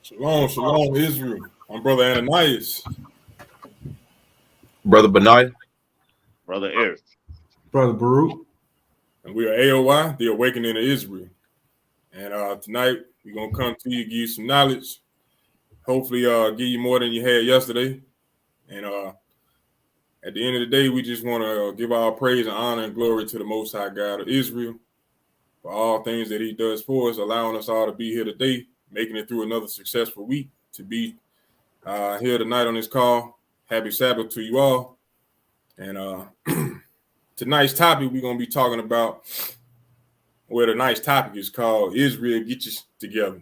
Shalom, shalom, Israel. I'm Brother Ananias, Brother Benai. Brother Eric. Brother Baruch. and we are A.O.I, the Awakening of Israel. And tonight, we're going to come to you, give you some knowledge, hopefully give you more than you had yesterday. And at the end of the day, we just want to give our praise and honor and glory to the Most High God of Israel for all things that he does for us, allowing us all to be here today, making it through another successful week, to be here tonight on this call. Happy Sabbath to you all. And tonight's topic, we're going to be talking about, well, the night's topic is called Israel Get You Together,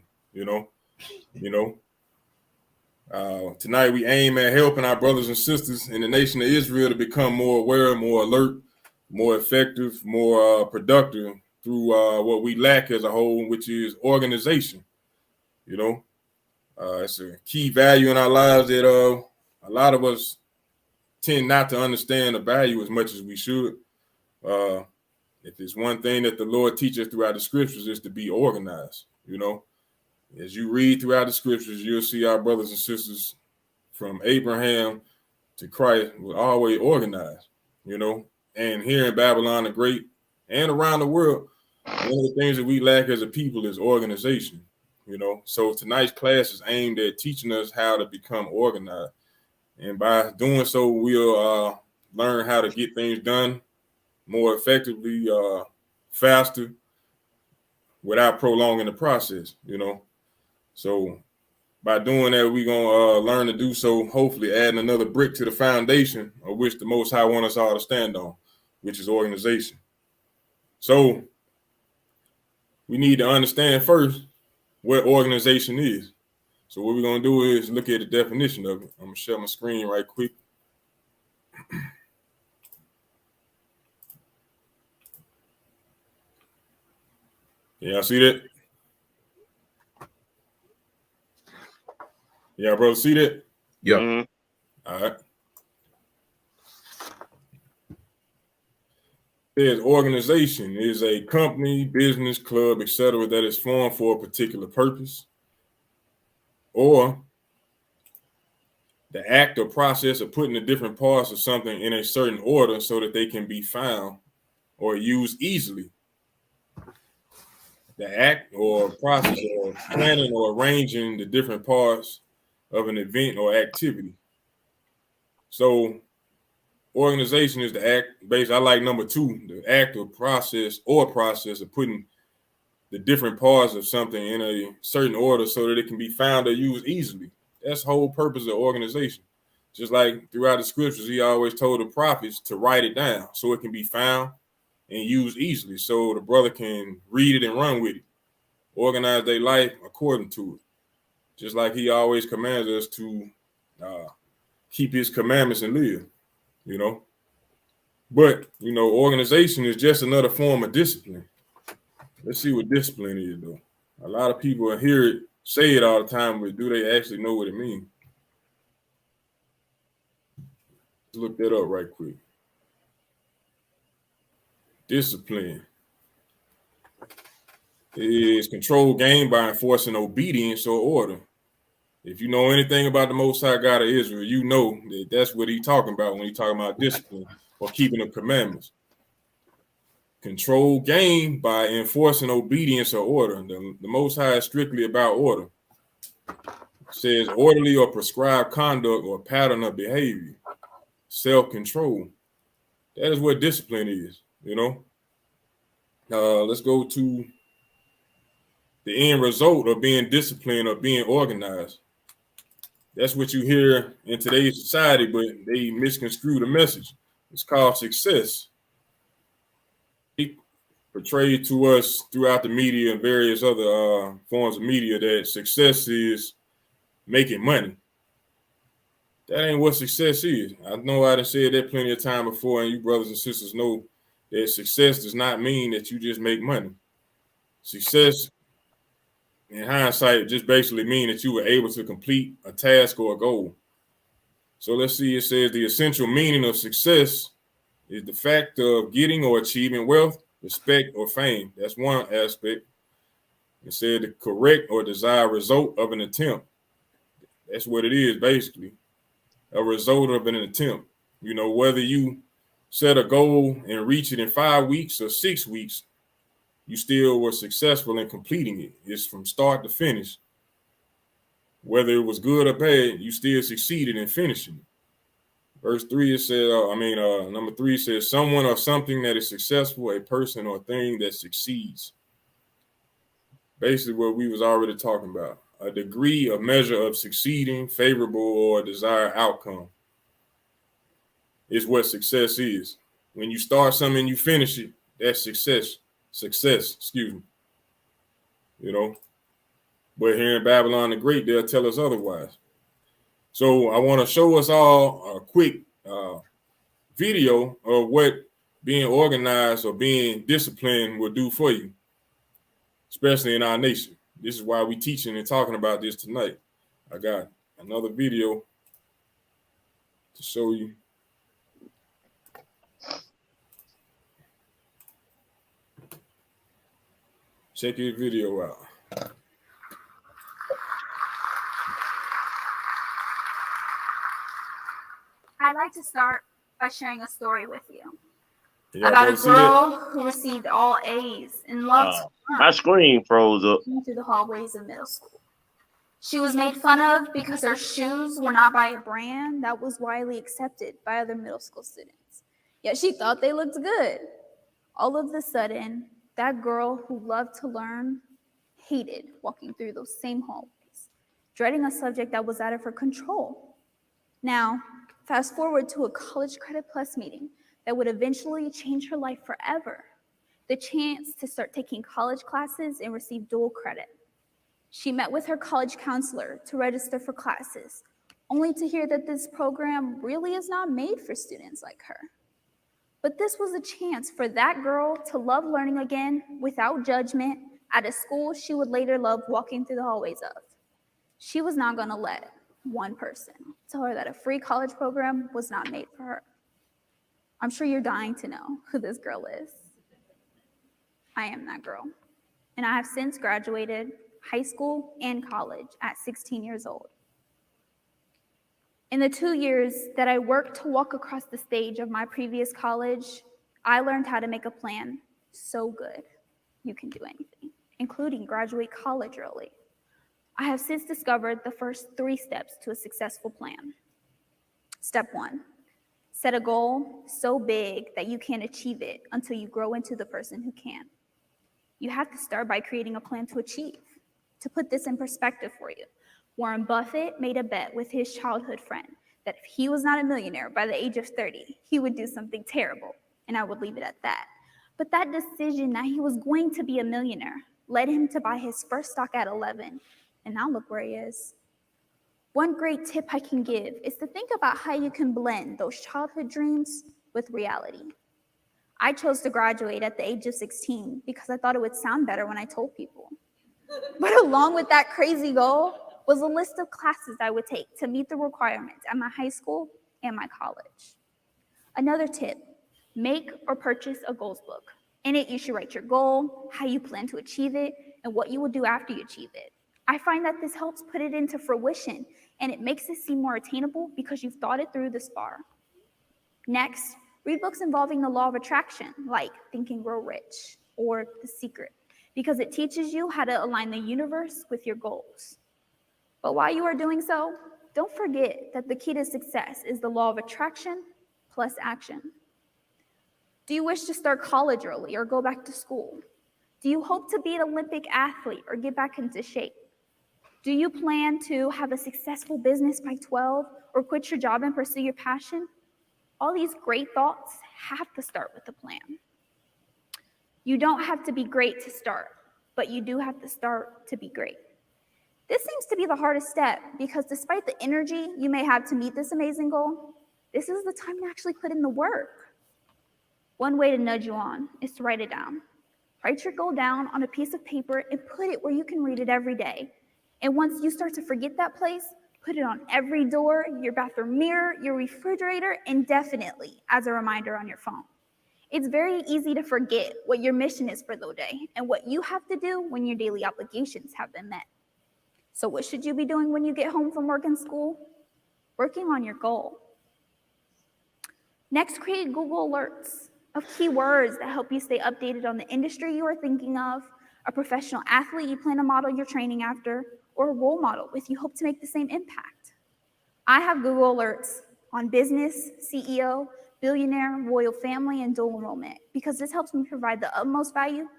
Tonight we aim at helping our brothers and sisters in the nation of Israel to become more aware, more alert, more effective, more productive through what we lack as a whole, which is organization. It's a key value in our lives that a lot of us tend not to understand the value as much as we should. If it's one thing that the Lord teaches throughout the scriptures is to be organized. As you read throughout the scriptures, you'll see our brothers and sisters from Abraham to Christ were always organized, and here in Babylon the Great and around the world, one of the things that we lack as a people is organization, So tonight's class is aimed at teaching us how to become organized. And by doing so, we'll learn how to get things done more effectively, faster, without prolonging the process, So by doing that, we're going to learn to do so, hopefully adding another brick to the foundation of which the Most High wants us all to stand on, which is organization. So we need to understand first what organization is. So what we're going to do is look at the definition of it. I'm going to share my screen right quick. Yeah, see that? Yeah, bro, see that? Yeah. Mm-hmm. All right. Says organization is a company, business, club, etc., that is formed for a particular purpose, or the act or process of putting the different parts of something in a certain order so that they can be found or used easily. The act or process of planning or arranging the different parts of an event or activity. So organization is the act based. I like number 2, the act or process of putting the different parts of something in a certain order so that it can be found or used easily. That's the whole purpose of organization. Just like throughout the scriptures, he always told the prophets to write it down so it can be found and used easily, so the brother can read it and run with it, organize their life according to it. Just like he always commands us to keep his commandments and live, But, organization is just another form of discipline. Let's see what discipline is, though. A lot of people hear it, say it all the time, but do they actually know what it means? Let's look that up right quick. Discipline is control gained by enforcing obedience or order. If you know anything about the Most High God of Israel, you know that that's what he's talking about when he's talking about discipline or keeping the commandments. Control gained by enforcing obedience or order. The Most High is strictly about order. It says orderly or prescribed conduct or pattern of behavior. Self-control. That is what discipline is, Let's go to the end result of being disciplined or being organized. That's what you hear in today's society, but they misconstrue the message. It's called success. It portrayed to us throughout the media and various other forms of media that success is making money. That ain't what success is. I know I done said that plenty of time before, and you brothers and sisters know that success does not mean that you just make money. Success, in hindsight, just basically mean that you were able to complete a task or a goal. So let's see, it says the essential meaning of success is the fact of getting or achieving wealth, respect, or fame. That's one aspect. It said the correct or desired result of an attempt. That's what it is, basically. A result of an attempt. You know, whether you set a goal and reach it in 5 weeks or 6 weeks, you still were successful in completing it. It's from start to finish. Whether it was good or bad, you still succeeded in finishing it. Verse 3, it said, number 3 says, someone or something that is successful, a person or thing that succeeds. Basically what we was already talking about. A degree, a measure of succeeding, favorable, or desired outcome is what success is. When you start something and you finish it, that's success. Success, excuse me. You know, but here in Babylon the Great, they'll tell us otherwise. So I want to show us all a quick video of what being organized or being disciplined will do for you, especially in our nation. This is why we're teaching and talking about this tonight. I got another video to show you. Check your video out. I'd like to start by sharing a story with you about a girl who received all A's and loved to My run screen froze up. through the hallways of middle school. She was made fun of because her shoes were not by a brand that was widely accepted by other middle school students. Yet she thought they looked good. All of a sudden, that girl who loved to learn hated walking through those same hallways, dreading a subject that was out of her control. Now, fast forward to a College Credit Plus meeting that would eventually change her life forever. The chance to start taking college classes and receive dual credit. She met with her college counselor to register for classes, only to hear that this program really is not made for students like her. But this was a chance for that girl to love learning again without judgment at a school she would later love walking through the hallways of. She was not going to let one person tell her that a free college program was not made for her. I'm sure you're dying to know who this girl is. I am that girl, and I have since graduated high school and college at 16 years old. In the 2 years that I worked to walk across the stage of my previous college, I learned how to make a plan so good you can do anything, including graduate college early. I have since discovered the first 3 steps to a successful plan. Step 1, set a goal so big that you can't achieve it until you grow into the person who can. You have to start by creating a plan to achieve. To put this in perspective for you, Warren Buffett made a bet with his childhood friend that if he was not a millionaire by the age of 30, he would do something terrible, and I would leave it at that. But that decision that he was going to be a millionaire led him to buy his first stock at 11, and now look where he is. One great tip I can give is to think about how you can blend those childhood dreams with reality. I chose to graduate at the age of 16 because I thought it would sound better when I told people. But along with that crazy goal was a list of classes I would take to meet the requirements at my high school and my college. Another tip, make or purchase a goals book. In it, you should write your goal, how you plan to achieve it, and what you will do after you achieve it. I find that this helps put it into fruition, and it makes it seem more attainable because you've thought it through this far. Next, read books involving the law of attraction, like Think and Grow Rich or The Secret, because it teaches you how to align the universe with your goals. But while you are doing so, don't forget that the key to success is the law of attraction plus action. Do you wish to start college early or go back to school? Do you hope to be an Olympic athlete or get back into shape? Do you plan to have a successful business by 12 or quit your job and pursue your passion? All these great thoughts have to start with a plan. You don't have to be great to start, but you do have to start to be great. This seems to be the hardest step because despite the energy you may have to meet this amazing goal, this is the time to actually put in the work. One way to nudge you on is to write it down. Write your goal down on a piece of paper and put it where you can read it every day. And once you start to forget that place, put it on every door, your bathroom mirror, your refrigerator, and definitely as a reminder on your phone. It's very easy to forget what your mission is for the day and what you have to do when your daily obligations have been met. So what should you be doing when you get home from work and school? Working on your goal. Next, create Google alerts of keywords that help you stay updated on the industry you are thinking of, a professional athlete you plan to model your training after, or a role model with you hope to make the same impact. I have Google alerts on business, CEO, billionaire, royal family, and dual enrollment because this helps me provide the utmost value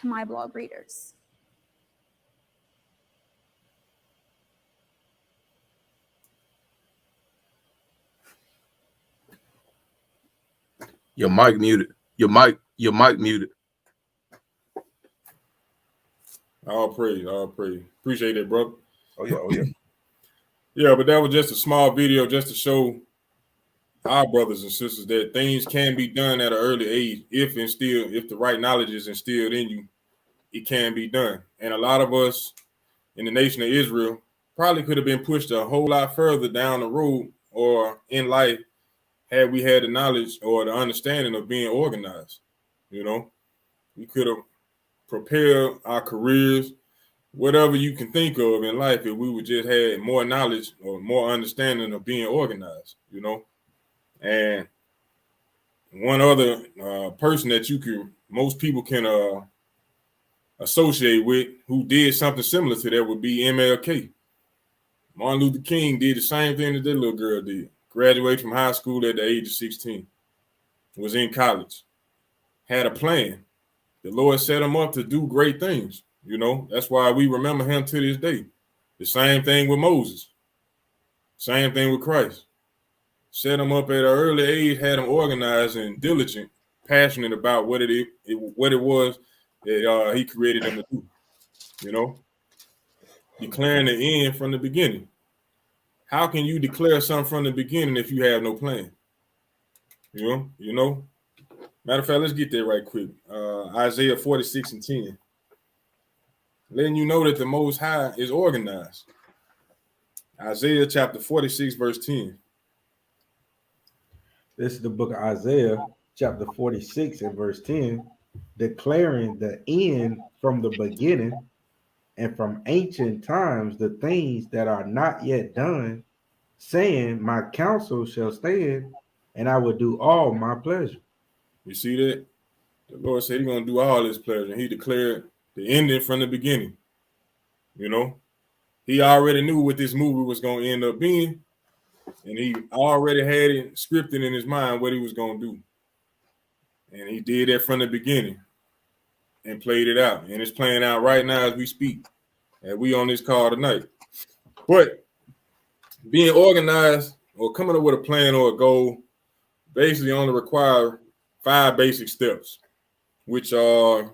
to my blog readers. Your mic muted. Your mic muted. All praise, all praise. Appreciate it, brother. Oh yeah. Yeah, but that was just a small video just to show our brothers and sisters that things can be done at an early age if the right knowledge is instilled in you, it can be done. And a lot of us in the nation of Israel probably could have been pushed a whole lot further down the road or in life had we had the knowledge or the understanding of being organized. You know, we could have prepared our careers, whatever you can think of in life, if we would just had more knowledge or more understanding of being organized, you know. And one other person that most people can associate with who did something similar to that would be MLK. Martin Luther King did the same thing that little girl did. Graduated from high school at the age of 16. Was in college. Had a plan. The Lord set him up to do great things. You know, that's why we remember him to this day. The same thing with Moses. Same thing with Christ. Set him up at an early age, had him organized and diligent, passionate about what it was that he created them to do. You know, declaring the end from the beginning. How can you declare something from the beginning if you have no plan? You know. Matter of fact, let's get there right quick. Isaiah 46:10. Letting you know that the Most High is organized. Isaiah chapter 46, verse 10. This is the book of Isaiah, chapter 46 and verse 10, declaring the end from the beginning and from ancient times the things that are not yet done, saying, my counsel shall stand, and I will do all my pleasure. You see that? The Lord said he's going to do all his pleasure. And he declared the ending from the beginning. You know, he already knew what this movie was going to end up being. And he already had it scripted in his mind what he was going to do. And he did that from the beginning and played it out. And it's playing out right now as we speak. And we on this call tonight. But being organized or coming up with a plan or a goal basically only require 5 basic steps, which are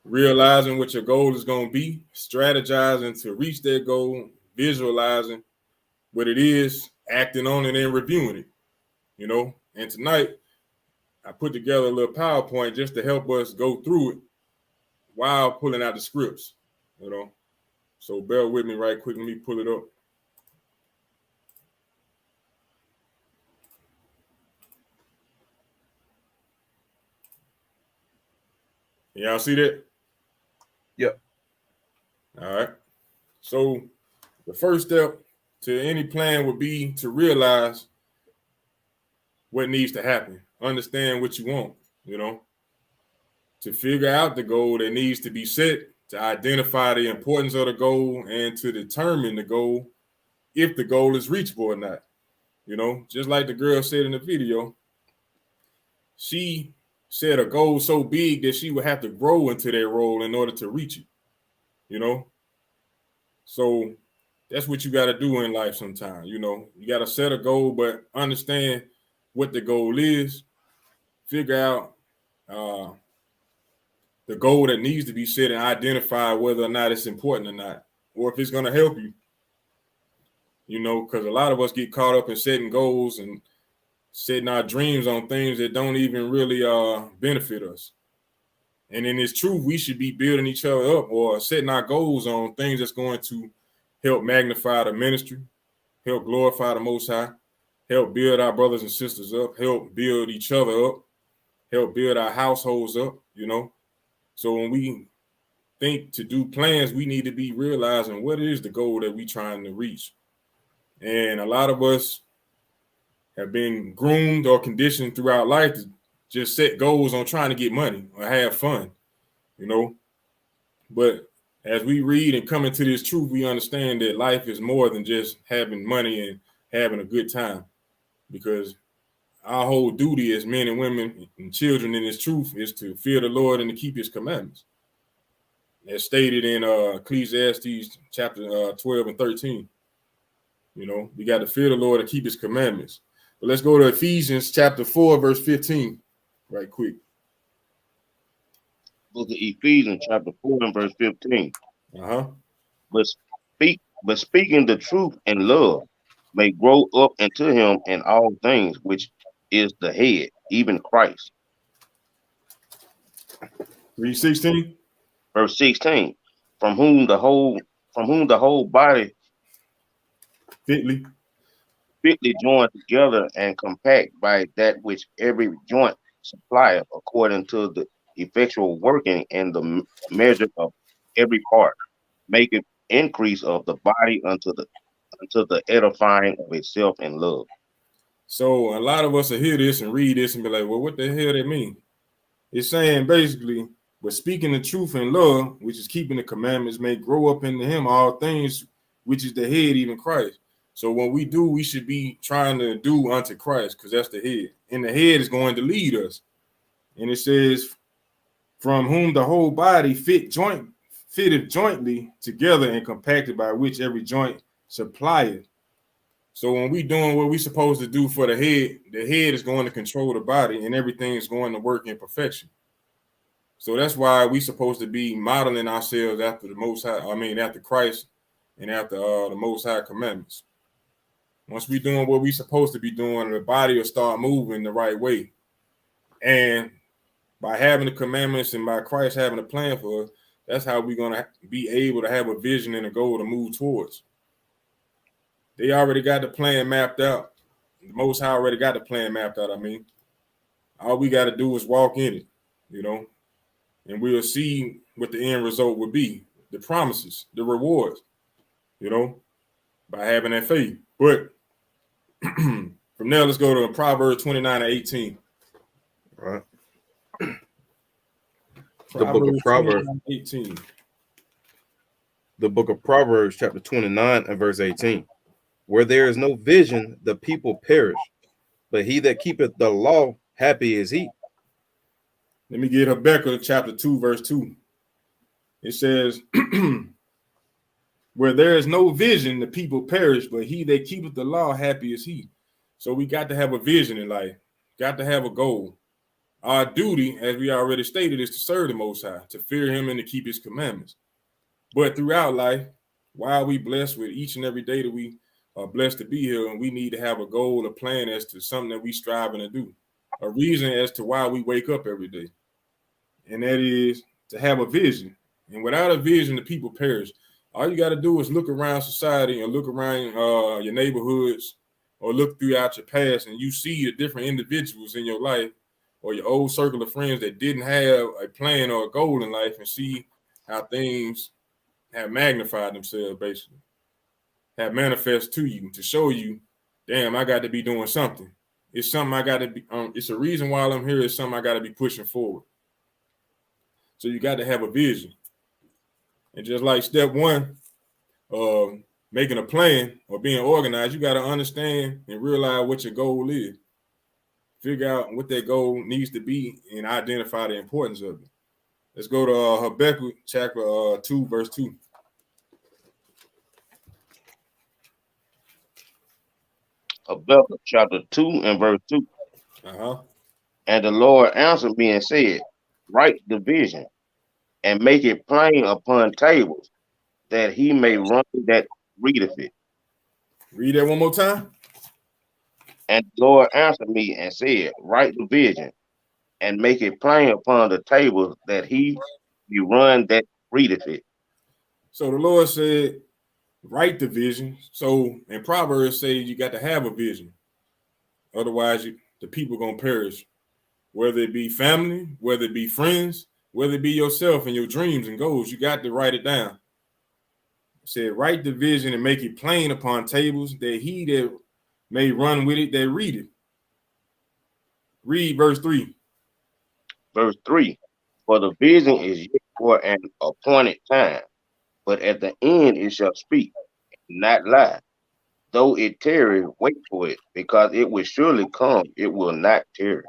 realizing what your goal is going to be, strategizing to reach that goal, visualizing what it is, acting on it, and reviewing it, you know. And tonight, I put together a little PowerPoint just to help us go through it while pulling out the scripts, you know. So bear with me right quick. Let me pull it up. Y'all see that? Yep. All right. So the first step to any plan would be to realize what needs to happen. Understand what you want, you know, to figure out the goal that needs to be set, to identify the importance of the goal, and to determine the goal, if the goal is reachable or not. You know, just like the girl said in the video, she set a goal so big that she would have to grow into that role in order to reach it, you know. So that's what you got to do in life sometimes. You know, you got to set a goal, but understand what the goal is, figure out the goal that needs to be set, and identify whether or not it's important or not, or if it's going to help you. You know, because a lot of us get caught up in setting goals and setting our dreams on things that don't even really benefit us. And in its truth, we should be building each other up or setting our goals on things that's going to help magnify the ministry, help glorify the Most High, help build our brothers and sisters up, help build each other up, help build our households up, you know. So when we think to do plans, we need to be realizing what is the goal that we're trying to reach. And a lot of us have been groomed or conditioned throughout life to just set goals on trying to get money or have fun, you know. But as we read and come into this truth, we understand that life is more than just having money and having a good time, because our whole duty as men and women and children in this truth is to fear the Lord and to keep his commandments. As stated in Ecclesiastes chapter 12 and 13. You know, we got to fear the Lord and keep his commandments. But let's go to Ephesians chapter 4, verse 15, right quick. Book of Ephesians chapter 4 and verse 15. Uh-huh. But speaking the truth in love may grow up into him in all things, which is the head, even Christ. Read 16. Verse 16. From whom the whole body Fitly. fitly joined together and compact by that which every joint supplieth, according to the effectual working and the measure of every part, make it increase of the body unto the edifying of itself in love. So a lot of us will hear this and read this and be like, well, what the hell that mean? It's saying basically, but speaking the truth in love, which is keeping the commandments, may grow up into him all things, which is the head, even Christ. So when we do, we should be trying to do unto Christ, because that's the head. And the head is going to lead us. And it says, from whom the whole body fitteth jointly together and compacted by which every joint supplieth. So when we doing what we supposed to do for the head is going to control the body, and everything is going to work in perfection. So that's why we supposed to be modeling ourselves after the Most High. I mean, after Christ and after the Most High commandments. Once we doing what we supposed to be doing, the body will start moving the right way. And by having the commandments and by Christ having a plan for us, that's how we're going to be able to have a vision and a goal to move towards. They already got the plan mapped out. The Most High already got the plan mapped out. I mean, all we got to do is walk in it, you know, and we'll see what the end result will be, the promises, the rewards, you know, by having that faith. But from there, let's go to Proverbs 29 and 18. All right. The book of Proverbs 18. The book of Proverbs, chapter 29 and verse 18. Where there is no vision, the people perish, but he that keepeth the law, happy is he. Let me get Habakkuk chapter 2, verse 2. It says, where there is no vision, the people perish, but he that keepeth the law, happy is he. So we got to have a vision in life, got to have a goal. Our duty, as we already stated, is to serve the Most High, to fear him and to keep his commandments. But throughout life, while we blessed with each and every day that we are blessed to be here, and we need to have a goal, a plan as to something that we striving to do, a reason as to why we wake up every day. And that is to have a vision. And without a vision, the people perish. All you got to do is look around society and look around your neighborhoods or look throughout your past, and you see the different individuals in your life or your old circle of friends that didn't have a plan or a goal in life, and see how things have magnified themselves, basically, have manifest to you to show you, damn, I got to be doing something. It's something I got to be, it's a reason why I'm here. It's something I got to be pushing forward. So you got to have a vision. And just like step one, making a plan or being organized, you got to understand and realize what your goal is. Figure out what that goal needs to be and identify the importance of it. Let's go to Habakkuk chapter 2, verse 2. Habakkuk chapter 2 and verse 2. Uh-huh. And the Lord answered me and said, write the vision and make it plain upon tables, that he may run that readeth it. Read that one more time. And the Lord answered me and said, write the vision and make it plain upon the tables, that he may run that readeth it. So the Lord said, write the vision. So in Proverbs say you got to have a vision. Otherwise, the people going to perish, whether it be family, whether it be friends, whether it be yourself and your dreams and goals, you got to write it down. It said, write the vision and make it plain upon tables, that he that may run with it that read it. Read verse 3. Verse 3. For the vision is yet for an appointed time, but at the end it shall speak, not lie. Though it tarry, wait for it, because it will surely come, it will not tarry.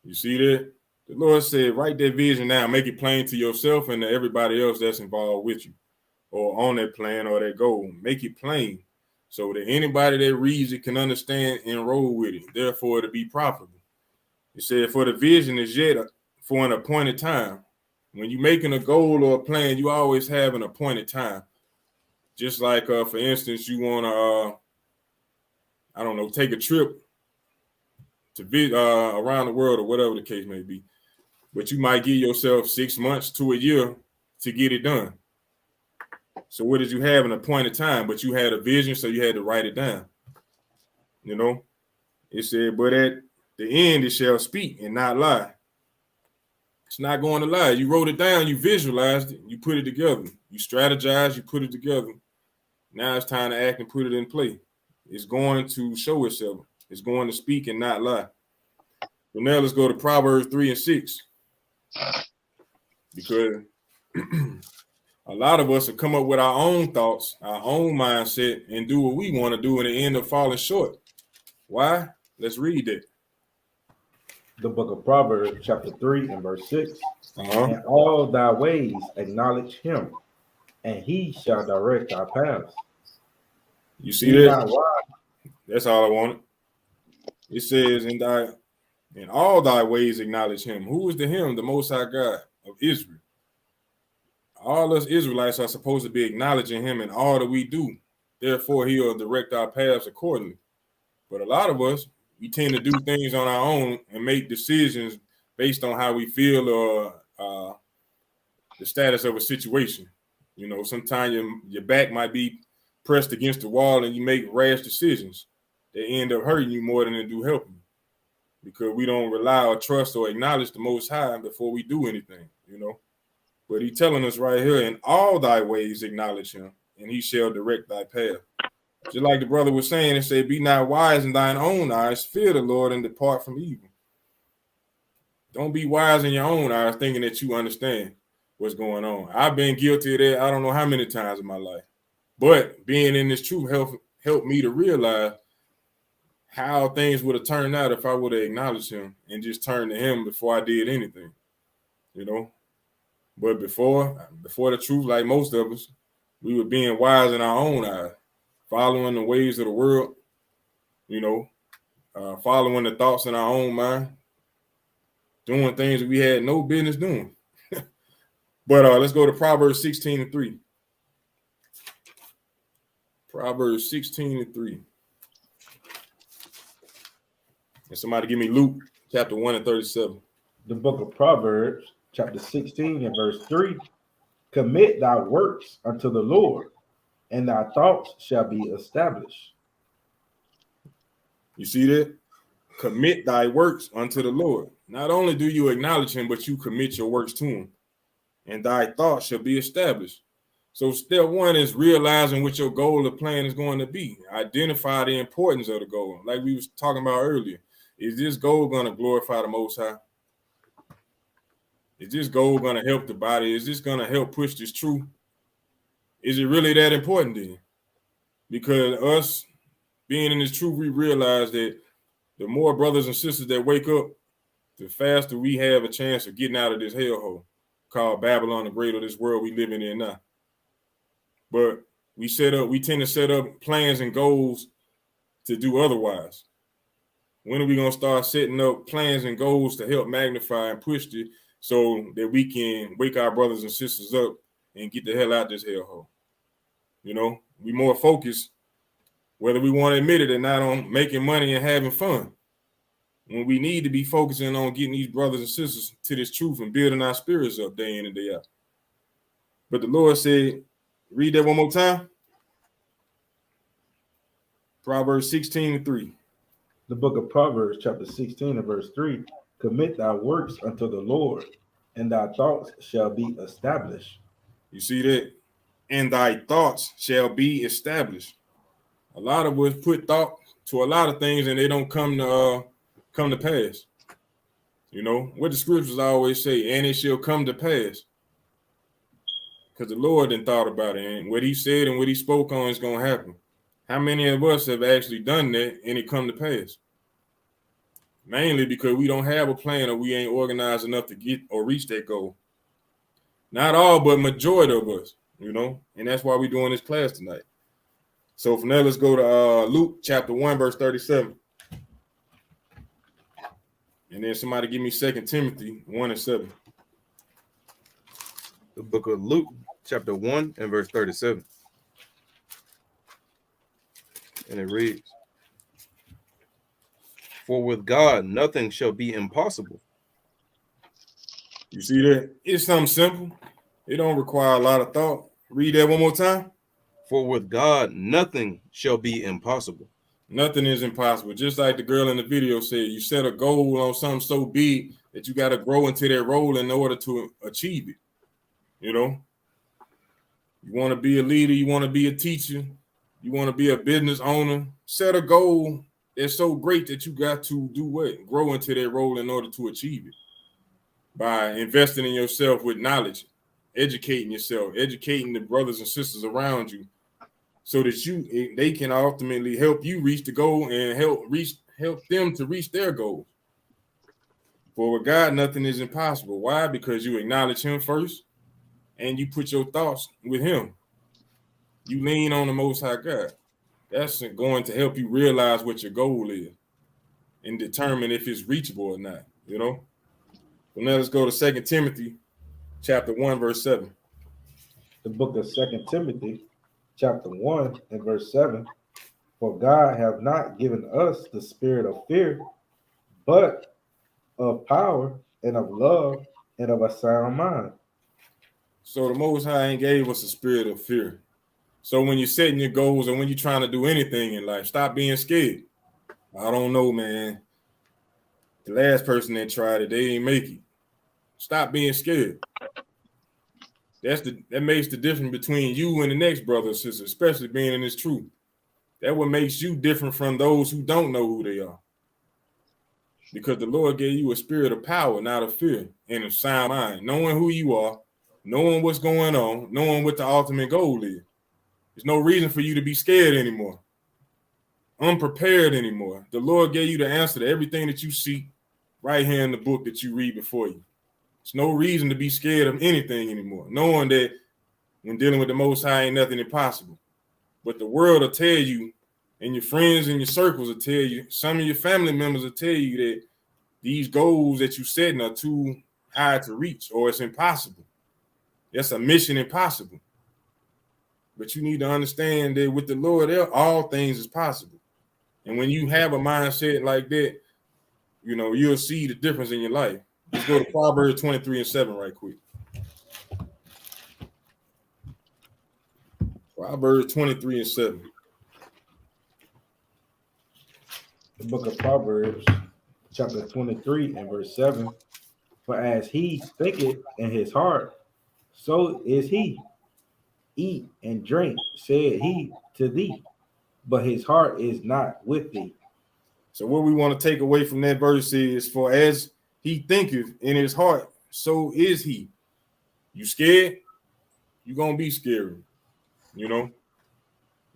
You see that? The Lord said, write that vision down, make it plain to yourself and to everybody else that's involved with you or on that plan or that goal. Make it plain so that anybody that reads it can understand and roll with it. Therefore, to be profitable. It said, for the vision is yet for an appointed time. When you're making a goal or a plan, you always have an appointed time. Just like, for instance, you want to, I don't know, take a trip to around the world or whatever the case may be. But you might give yourself 6 months to a year to get it done. So what did you have? An appointed time, but you had a vision, so you had to write it down. You know, it said, but at the end it shall speak and not lie. It's not going to lie. You wrote it down, you visualized it, you put it together. You strategized, you put it together. Now it's time to act and put it in play. It's going to show itself. It's going to speak and not lie. So now let's go to Proverbs 3 and 6. Because a lot of us have come up with our own thoughts, our own mindset, and do what we want to do, and it end up falling short. Why? Let's read it. The book of Proverbs, chapter 3 and verse 6. Uh-huh. And all thy ways acknowledge him, and he shall direct thy paths. You see Be that? not wise. That's all I wanted. It says, in all thy ways acknowledge him. Who is the him? The Most High God of Israel. All us Israelites are supposed to be acknowledging him in all that we do. Therefore, he will direct our paths accordingly. But a lot of us, we tend to do things on our own and make decisions based on how we feel or the status of a situation. You know, sometimes your back might be pressed against the wall and you make rash decisions. They end up hurting you more than they do helping you, because we don't rely or trust or acknowledge the Most High before we do anything, you know. But he's telling us right here, in all thy ways acknowledge him, and he shall direct thy path. Just like the brother was saying, it said, be not wise in thine own eyes, fear the Lord and depart from evil. Don't be wise in your own eyes thinking that you understand what's going on. I've been guilty of that I don't know how many times in my life. But being in this truth helped me to realize how things would have turned out if I would have acknowledged him and just turned to him before I did anything, you know. But before the truth, like most of us, we were being wise in our own eyes, following the ways of the world, you know, following the thoughts in our own mind, doing things that we had no business doing. But let's go to Proverbs 16 and 3. Proverbs 16 and 3. And somebody give me Luke chapter 1 and 37. The book of Proverbs, chapter 16 and verse 3. Commit thy works unto the Lord, and thy thoughts shall be established. You see that? Commit thy works unto the Lord. Not only do you acknowledge him, but you commit your works to him, and thy thoughts shall be established. So step one is realizing what your goal or plan is going to be. Identify the importance of the goal. Like we was talking about earlier. Is this goal going to glorify the Most High? Is this goal going to help the body? Is this going to help push this truth? Is it really that important then? Because us being in this truth, we realize that the more brothers and sisters that wake up, the faster we have a chance of getting out of this hellhole called Babylon the Great, or this world we living in now. But we tend to set up plans and goals to do otherwise. When are we going to start setting up plans and goals to help magnify and push it so that we can wake our brothers and sisters up and get the hell out this hellhole? You know, we more focused, whether we want to admit it or not, on making money and having fun, when we need to be focusing on getting these brothers and sisters to this truth and building our spirits up day in and day out. But the Lord said, read that one more time. Proverbs 16 and 3. The book of Proverbs, chapter 16 and verse 3. Commit thy works unto the Lord, and thy thoughts shall be established. You see that? And thy thoughts shall be established. A lot of us put thought to a lot of things and they don't come to pass. You know what the scriptures always say, and it shall come to pass. Because the Lord didn't thought about it, and what he said and what he spoke on is gonna happen. How many of us have actually done that and it come to pass? Mainly because we don't have a plan or we ain't organized enough to get or reach that goal. Not all, but majority of us, you know, and that's why we're doing this class tonight. So from there, let's go to Luke chapter 1, verse 37. And then somebody give me 2 Timothy 1 and 7. The book of Luke, chapter 1 and verse 37. And it reads, for with God nothing shall be impossible. You see that? It's something simple. It don't require a lot of thought. Read that one more time. For with God nothing shall be impossible. Nothing is impossible. Just like the girl in the video said, you set a goal on something so big that you got to grow into that role in order to achieve it. You know, you want to be a leader, you want to be a teacher, you want to be a business owner. Set a goal that's so great that you got to do what? Grow into that role in order to achieve it. By investing in yourself with knowledge, educating yourself, educating the brothers and sisters around you, so that they can ultimately help you reach the goal and help them to reach their goals. For with God, nothing is impossible. Why? Because you acknowledge him first and you put your thoughts with him. You lean on the Most High God. That's going to help you realize what your goal is and determine if it's reachable or not, you know? So now let's go to 2 Timothy chapter 1, verse 7. The book of 2 Timothy, chapter 1 and verse 7. For God hath not given us the spirit of fear, but of power and of love and of a sound mind. So the Most High ain't gave us a spirit of fear. So when you're setting your goals and when you're trying to do anything in life, stop being scared. I don't know, man. The last person that tried it, they didn't make it. Stop being scared. That makes the difference between you and the next brother or sister, especially being in this truth. That what makes you different from those who don't know who they are. Because the Lord gave you a spirit of power, not of fear, and a sound mind, knowing who you are, knowing what's going on, knowing what the ultimate goal is. There's no reason for you to be scared anymore, unprepared anymore. The Lord gave you the answer to everything that you seek right here in the book that you read before you. There's no reason to be scared of anything anymore, knowing that when dealing with the Most High ain't nothing impossible. But the world will tell you, and your friends and your circles will tell you, some of your family members will tell you that these goals that you're setting are too high to reach, or it's impossible. That's a mission impossible. But you need to understand that with the Lord, all things is possible. And when you have a mindset like that, you know, you'll see the difference in your life. Let's go to Proverbs 23 and 7 right quick. Proverbs 23 and 7. The book of Proverbs, chapter 23 and verse 7. For as he thinketh in his heart, so is he. Eat and drink, said he to thee, but his heart is not with thee. So what we want to take away from that verse is, for as he thinketh in his heart, so is he. You scared? You're going to be scary. You know,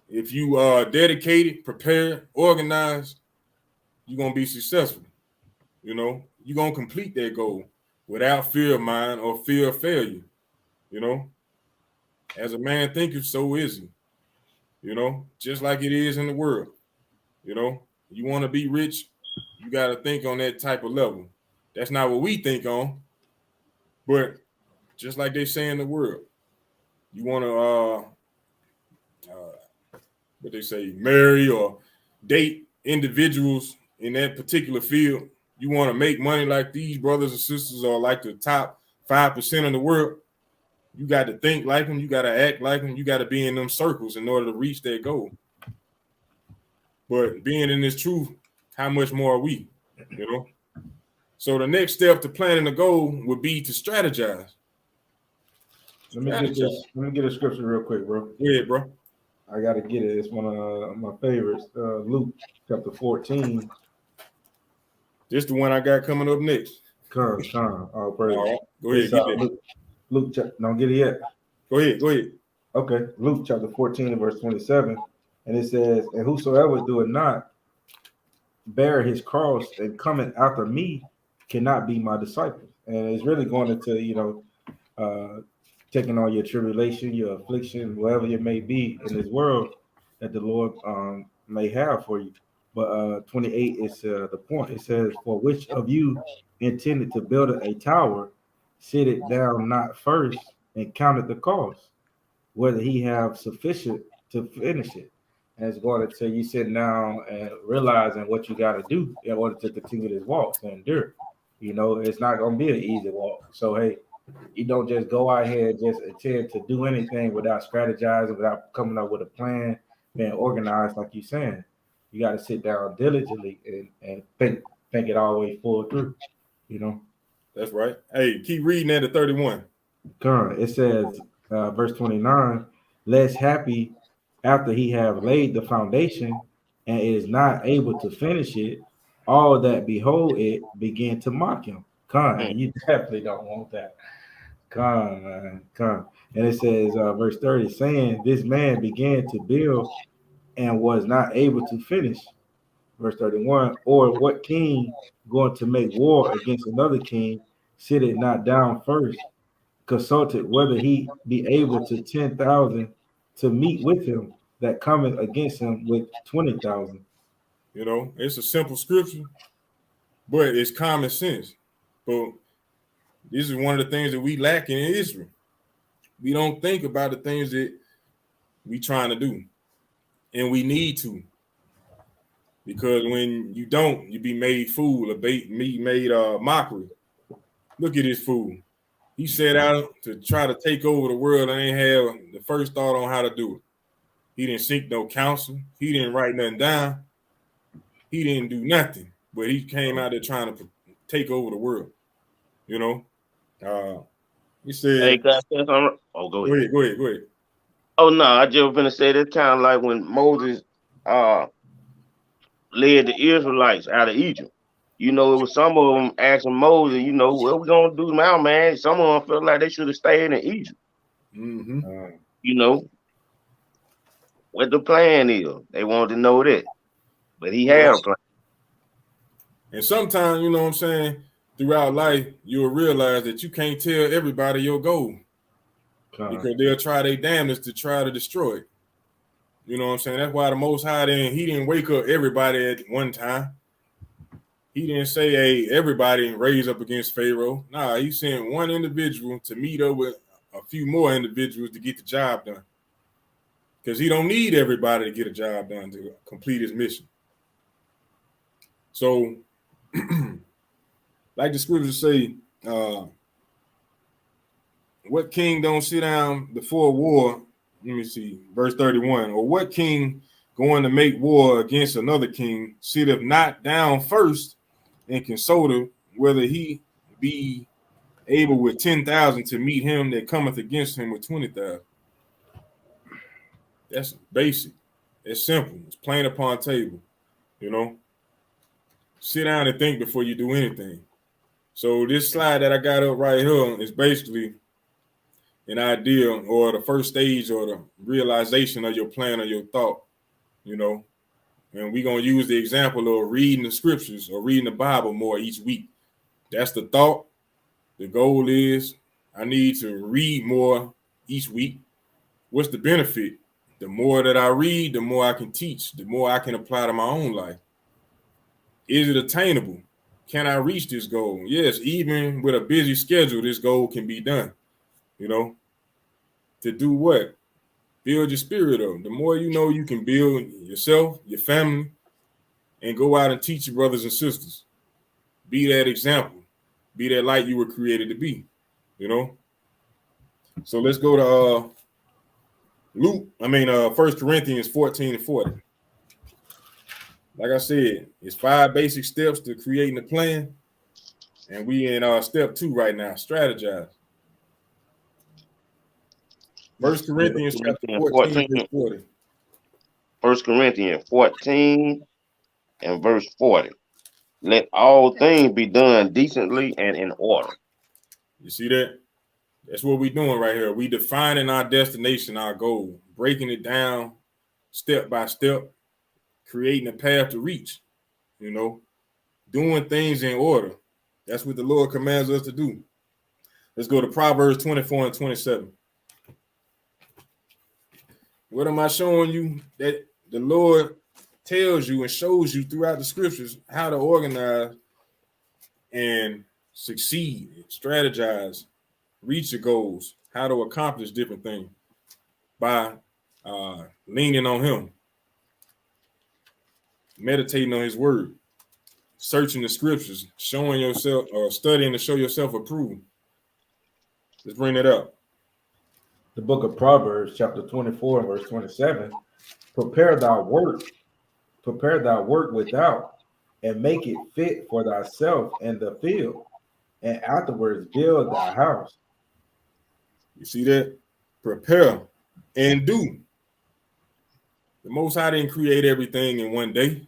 if you are dedicated, prepared, organized, you're going to be successful. You know, you're going to complete that goal without fear of mind or fear of failure. You know, as a man thinketh, so is he. You know, just like it is in the world. You know, you want to be rich, you got to think on that type of level. That's not what we think on, but just like they say in the world, you want to, what they say, marry or date individuals in that particular field. You want to make money like these brothers and sisters or like the top 5% of the world. You got to think like them. You got to act like them. You got to be in them circles in order to reach that goal. But being in this truth, how much more are we? You know? So the next step to planning a goal would be to strategize. Let me get this. Let me get a scripture real quick, bro. Go ahead, bro. I gotta get it. It's one of my favorites. Luke chapter 14. This the one I got coming up next. All praise. All right. Go ahead, It's get it. Luke don't get it yet. Go ahead. Okay, Luke chapter 14 and verse 27. And it says, and whosoever doeth not bear his cross and cometh after me cannot be my disciple. And it's really going into, taking on your tribulation, your affliction, whatever it may be in this world that the Lord may have for you. But 28 is the point. It says, for which of you intended to build a tower, sit it down not first and counted the cost, whether he have sufficient to finish it. And it's going to tell you sitting down and realizing what you got to do in order to continue this walk and endure. It's not going to be an easy walk. So, hey, you don't just go out here and just intend to do anything without strategizing, without coming up with a plan, being organized, like you're saying. You got to sit down diligently and think it all the way full through, That's right. Hey, keep reading that to 31. It says, verse 29, less happy after he have laid the foundation and is not able to finish it, all that behold it begin to mock him. You definitely don't want that. Come. And it says, verse 30, saying, this man began to build and was not able to finish. Verse 31, or what king going to make war against another king, sit it not down first, consulted whether he be able to 10,000 to meet with him that cometh against him with 20,000. It's a simple scripture, but it's common sense. But this is one of the things that we lack in Israel. We don't think about the things that we trying to do, and we need to. Because when you don't, you be made fool, or be made mockery. Look at this fool. He set out to try to take over the world and ain't have the first thought on how to do it. He didn't seek no counsel. He didn't write nothing down. He didn't do nothing. But he came out there trying to take over the world. He said, Hey, can I say something? Oh, go ahead. Go ahead. Oh, no, I just was going to say that's kind of like when Moses led the Israelites out of Egypt. It was some of them asking Moses, what we going to do now, man? Some of them felt like they should have stayed in Egypt. Mm-hmm. What the plan is. They wanted to know that. But he had a plan. And sometimes, you know what I'm saying, throughout life, you'll realize that you can't tell everybody your goal. Because they'll try their damnedest to try to destroy it. You know what I'm saying? That's why the Most High he didn't wake up everybody at one time. He didn't say, hey, everybody raise up against Pharaoh. Nah, he sent one individual to meet up with a few more individuals to get the job done. Because he don't need everybody to get a job done to complete his mission. So, like the scriptures say, what king don't sit down before war? Let me see, verse 31. Or what king going to make war against another king sitteth not down first and consult whether he be able with 10,000 to meet him that cometh against him with 20,000. That's basic. It's simple. It's plain upon table. Sit down and think before you do anything. So this slide that I got up right here is basically an idea or the first stage or the realization of your plan or your thought, and we're going to use the example of reading the scriptures or reading the Bible more each week. That's the thought. The goal is I need to read more each week. What's the benefit? The more that I read, the more I can teach, the more I can apply to my own life. Is it attainable? Can I reach this goal? Yes, even with a busy schedule, this goal can be done. To do what? Build your spirit up. The more you can build yourself, your family, and go out and teach your brothers and sisters. Be that example. Be that light you were created to be. So let's go to 1 Corinthians 14 and 40. Like I said, it's 5 basic steps to creating a plan. And we in step 2 right now, strategize. 1 Corinthians chapter 14, verse 40. 1 Corinthians 14 and verse 40. Let all things be done decently and in order. You see that? That's what we're doing right here. We defining our destination, our goal, breaking it down step by step, creating a path to reach, doing things in order. That's what the Lord commands us to do. Let's go to Proverbs 24 and 27. What am I showing you? That the Lord tells you and shows you throughout the scriptures how to organize and succeed, strategize, reach your goals, how to accomplish different things by leaning on him, meditating on his word, searching the scriptures, showing yourself or studying to show yourself approved. Let's bring it up. The book of Proverbs, chapter 24, and verse 27. Prepare thy work without, and make it fit for thyself in the field, and afterwards build thy house. You see that? Prepare and do. The Most High didn't create everything in one day.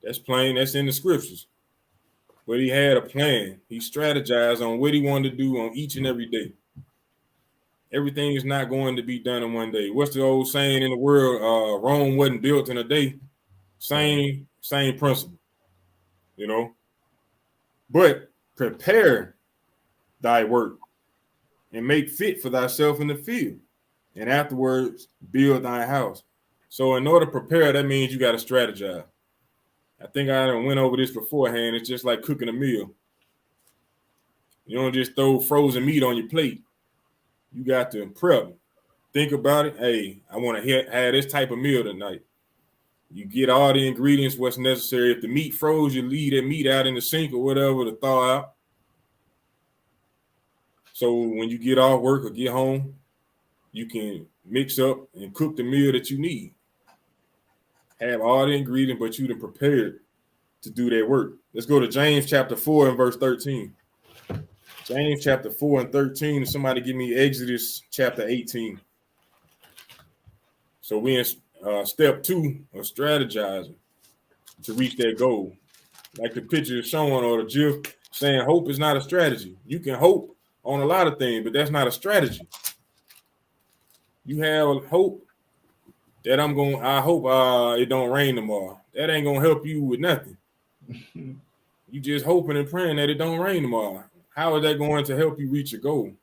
That's plain. That's in the scriptures. But he had a plan. He strategized on what he wanted to do on each and every day. Everything is not going to be done in one day. What's the old saying in the world? Rome wasn't built in a day. Same principle, But prepare thy work and make fit for thyself in the field, and afterwards build thy house. So in order to prepare, that means you got to strategize. I think I went over this beforehand. It's just like cooking a meal. You don't just throw frozen meat on your plate. You got to prep. Think about it. Hey, I want to have this type of meal tonight. You get all the ingredients, what's necessary. If the meat froze, you leave that meat out in the sink or whatever to thaw out. So when you get off work or get home, you can mix up and cook the meal that you need. Have all the ingredients, but you done prepared to do that work. Let's go to James chapter 4 and verse 13. James chapter 4 and 13. Somebody give me Exodus chapter 18. So we in step 2 of strategizing to reach that goal. Like the picture is showing or the GIF saying, hope is not a strategy. You can hope on a lot of things, but that's not a strategy. You have hope that I hope it don't rain tomorrow. That ain't gonna help you with nothing. You just hoping and praying that it don't rain tomorrow. How is that going to help you reach your goal?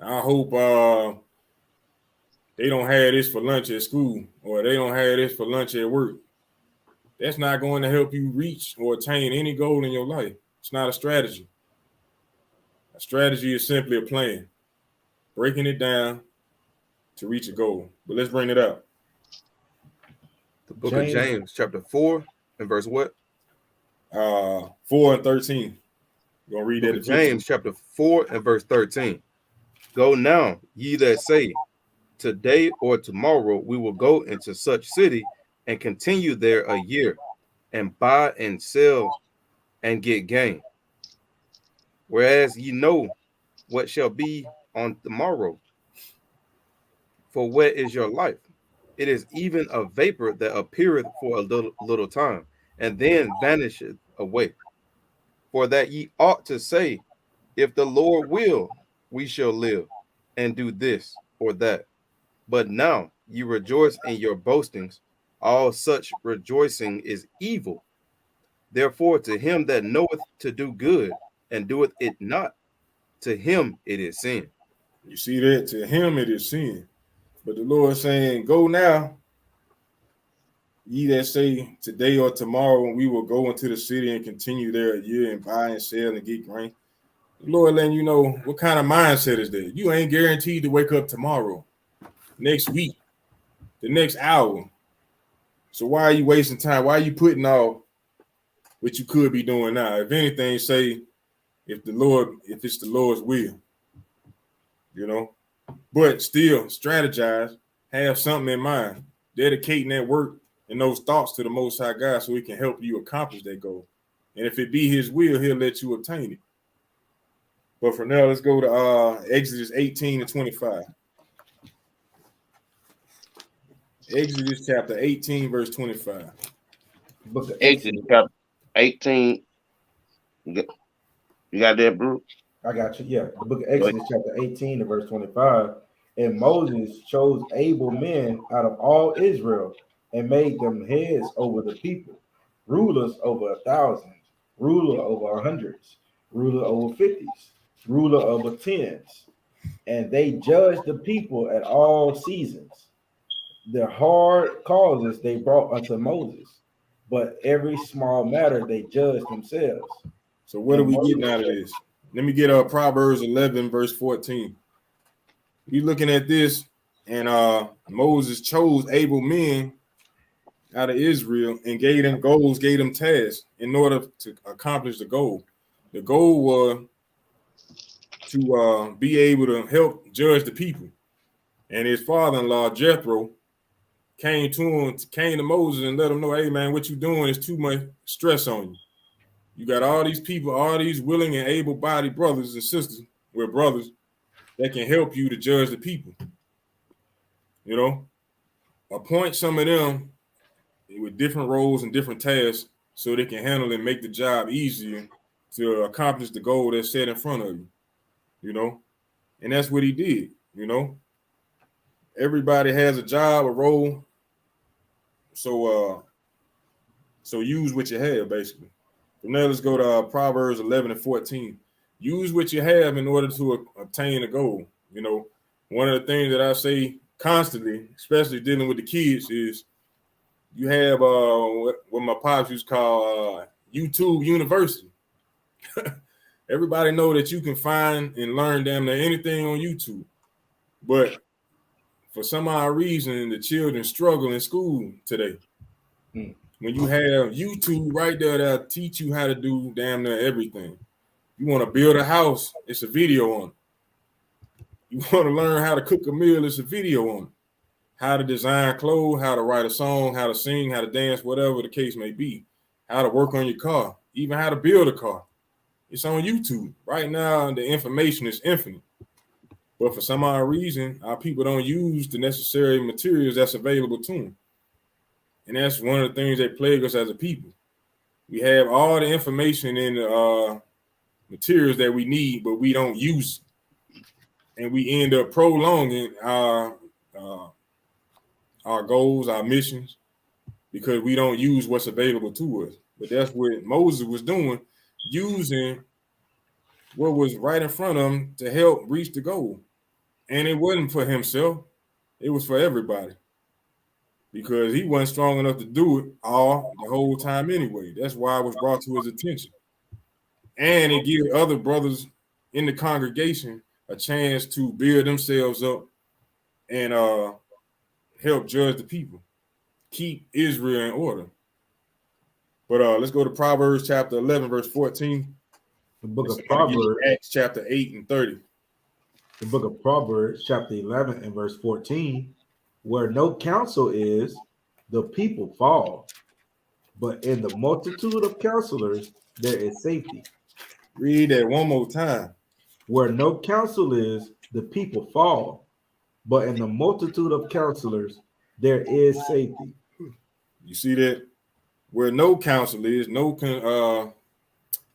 I hope they don't have this for lunch at school, or they don't have this for lunch at work. That's not going to help you reach or attain any goal in your life. It's not a strategy. A strategy is simply a plan, breaking it down to reach a goal. But let's bring it up. The book of James, chapter 4, and verse what? 4 and 13. You're gonna read that. James chapter 4 and verse 13. Go now, ye that say, today or tomorrow we will go into such city and continue there a year, and buy and sell and get gain. Whereas ye know what shall be on the morrow. For what is your life? It is even a vapor that appeareth for a little time, and then vanisheth away. For that ye ought to say, if the Lord will, we shall live, and do this or that. But now ye rejoice in your boastings. All such rejoicing is evil. Therefore, to him that knoweth to do good and doeth it not, to him it is sin. You see that? To him it is sin. But the Lord saying, go now, ye that say today or tomorrow we will go into the city and continue there a year and buy and sell and get grain. The Lord letting you know what kind of mindset is that. You ain't guaranteed to wake up tomorrow, next week, the next hour. So why are you wasting time? Why are you putting off what you could be doing now? If anything, say if it's the Lord's will, but still strategize, have something in mind, dedicating that work and those thoughts to the Most High God so he can help you accomplish that goal. And if it be his will, he'll let you obtain it. But for now, let's go to Exodus 18 and 25. Exodus chapter 18, verse 25. Book of Exodus Exodus. chapter 18. You got that, bro? I got you. Yeah. The book of Exodus, chapter 18, and verse 25. And Moses chose able men out of all Israel and made them heads over the people, rulers over 1,000, ruler over hundreds, ruler over fifties, ruler over tens. And they judged the people at all seasons. The hard causes they brought unto Moses, but every small matter they judged themselves. So what are And we getting Moses out of this? Let me get Proverbs 11, verse 14. We looking at this, and Moses chose able men out of Israel and gave them goals, gave them tasks in order to accomplish the goal. The goal was to be able to help judge the people. And his father-in-law, Jethro, came to Moses and let him know, hey, man, what you doing is too much stress on you. You got all these people, all these willing and able-bodied brothers and sisters, we're brothers, that can help you to judge the people. You know, appoint some of them with different roles and different tasks so they can handle and make the job easier to accomplish the goal that's set in front of you, you know? And that's what he did, you know? Everybody has a job, a role. So use what you have, basically. From there, let's go to Proverbs 11 and 14. Use what you have in order to obtain a goal. You know, one of the things that I say constantly, especially dealing with the kids, is you have what my pops used to call YouTube University. Everybody know that you can find and learn damn near anything on YouTube. But for some odd reason, the children struggle in school today. When you have YouTube right there that'll teach you how to do damn near everything. You want to build a house, it's a video on it. You want to learn how to cook a meal, it's a video on it. How to design clothes, how to write a song, how to sing, how to dance, whatever the case may be. How to work on your car, even how to build a car. It's on YouTube. Right now, the information is infinite. But for some odd reason, our people don't use the necessary materials that's available to them. And that's one of the things that plague us as a people. We have all the information in the materials that we need, but we don't use it. And we end up prolonging our goals, our missions, because we don't use what's available to us. But that's what Moses was doing, using what was right in front of him to help reach the goal. And it wasn't for himself, it was for everybody. Because he wasn't strong enough to do it all the whole time anyway. That's why it was brought to his attention. And it gave other brothers in the congregation a chance to build themselves up and help judge the people, keep Israel in order. But let's go to Proverbs chapter 11, verse 14. The book of Proverbs, Acts chapter 8 and 30. the book of Proverbs, chapter 11 and verse 14. Where no counsel is, the people fall, but in the multitude of counselors, there is safety. Read that one more time. Where no counsel is, the people fall, but in the multitude of counselors, there is safety. You see that? Where no counsel is,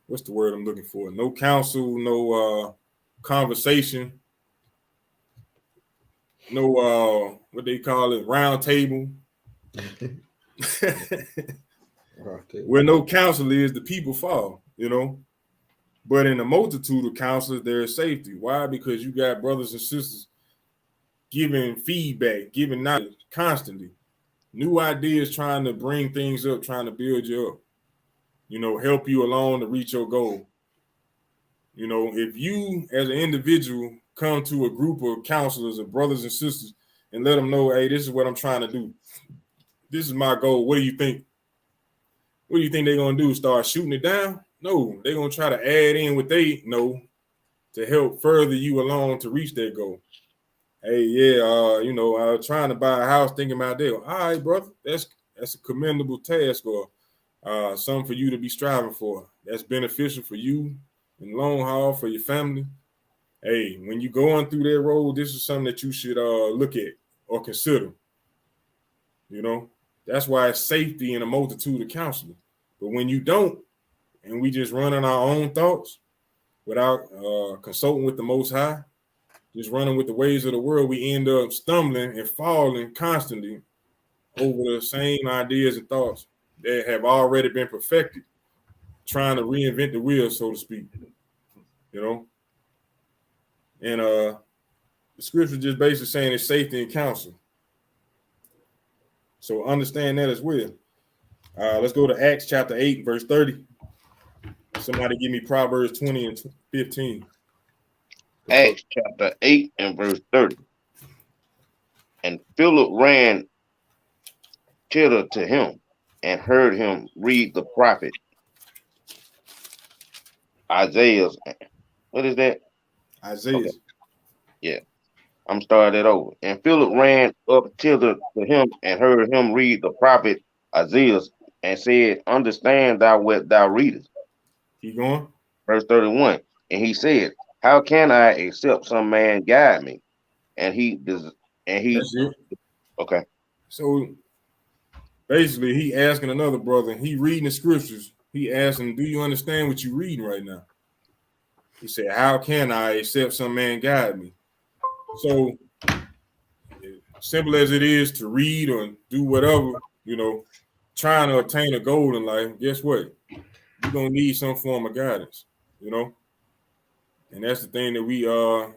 what's the word I'm looking for? No counsel, no conversation, no what they call it, round table. Where no counsel is, the people fall, you know. But in the multitude of counselors, there is safety. Why? Because you got brothers and sisters giving feedback, giving knowledge constantly. New ideas, trying to bring things up, trying to build you up, you know, help you along to reach your goal. You know, if you as an individual come to a group of counselors or brothers and sisters and let them know, hey, this is what I'm trying to do. This is my goal. What do you think? What do you think they're going to do? Start shooting it down? No, they're going to try to add in what they know to help further you along to reach that goal. Hey, yeah, you know, trying to buy a house, thinking about that. All right, brother, that's a commendable task, or something for you to be striving for. That's beneficial for you in the long haul, for your family. Hey, when you're going through that road, this is something that you should look at or consider. You know, that's why it's safety in a multitude of counselors. But when you don't, and we just running our own thoughts without consulting with the Most High, just running with the ways of the world, we end up stumbling and falling constantly over the same ideas and thoughts that have already been perfected, trying to reinvent the wheel, so to speak. You know, and the scripture just basically saying it's safety and counsel. So understand that as well. Let's go to Acts chapter 8, verse 30. Somebody give me Proverbs 20 and 15. Acts chapter 8 and verse 30. And Philip ran thither to him and heard him read the prophet Isaiah. What is that? Isaiah. Okay. Yeah. I'm starting it over. And Philip ran up thither to him and heard him read the prophet Isaiah and said, Understand thou what thou readest. Keep going. Verse 31. And he said, How can I except some man guide me? And he That's it. okay. So basically, he asking another brother, he reading the scriptures. He asking, do you understand what you're reading right now? He said, how can I except some man guide me? So simple as it is to read or do whatever, you know, trying to attain a goal in life, guess what? You're gonna need some form of guidance, you know. And that's the thing that you're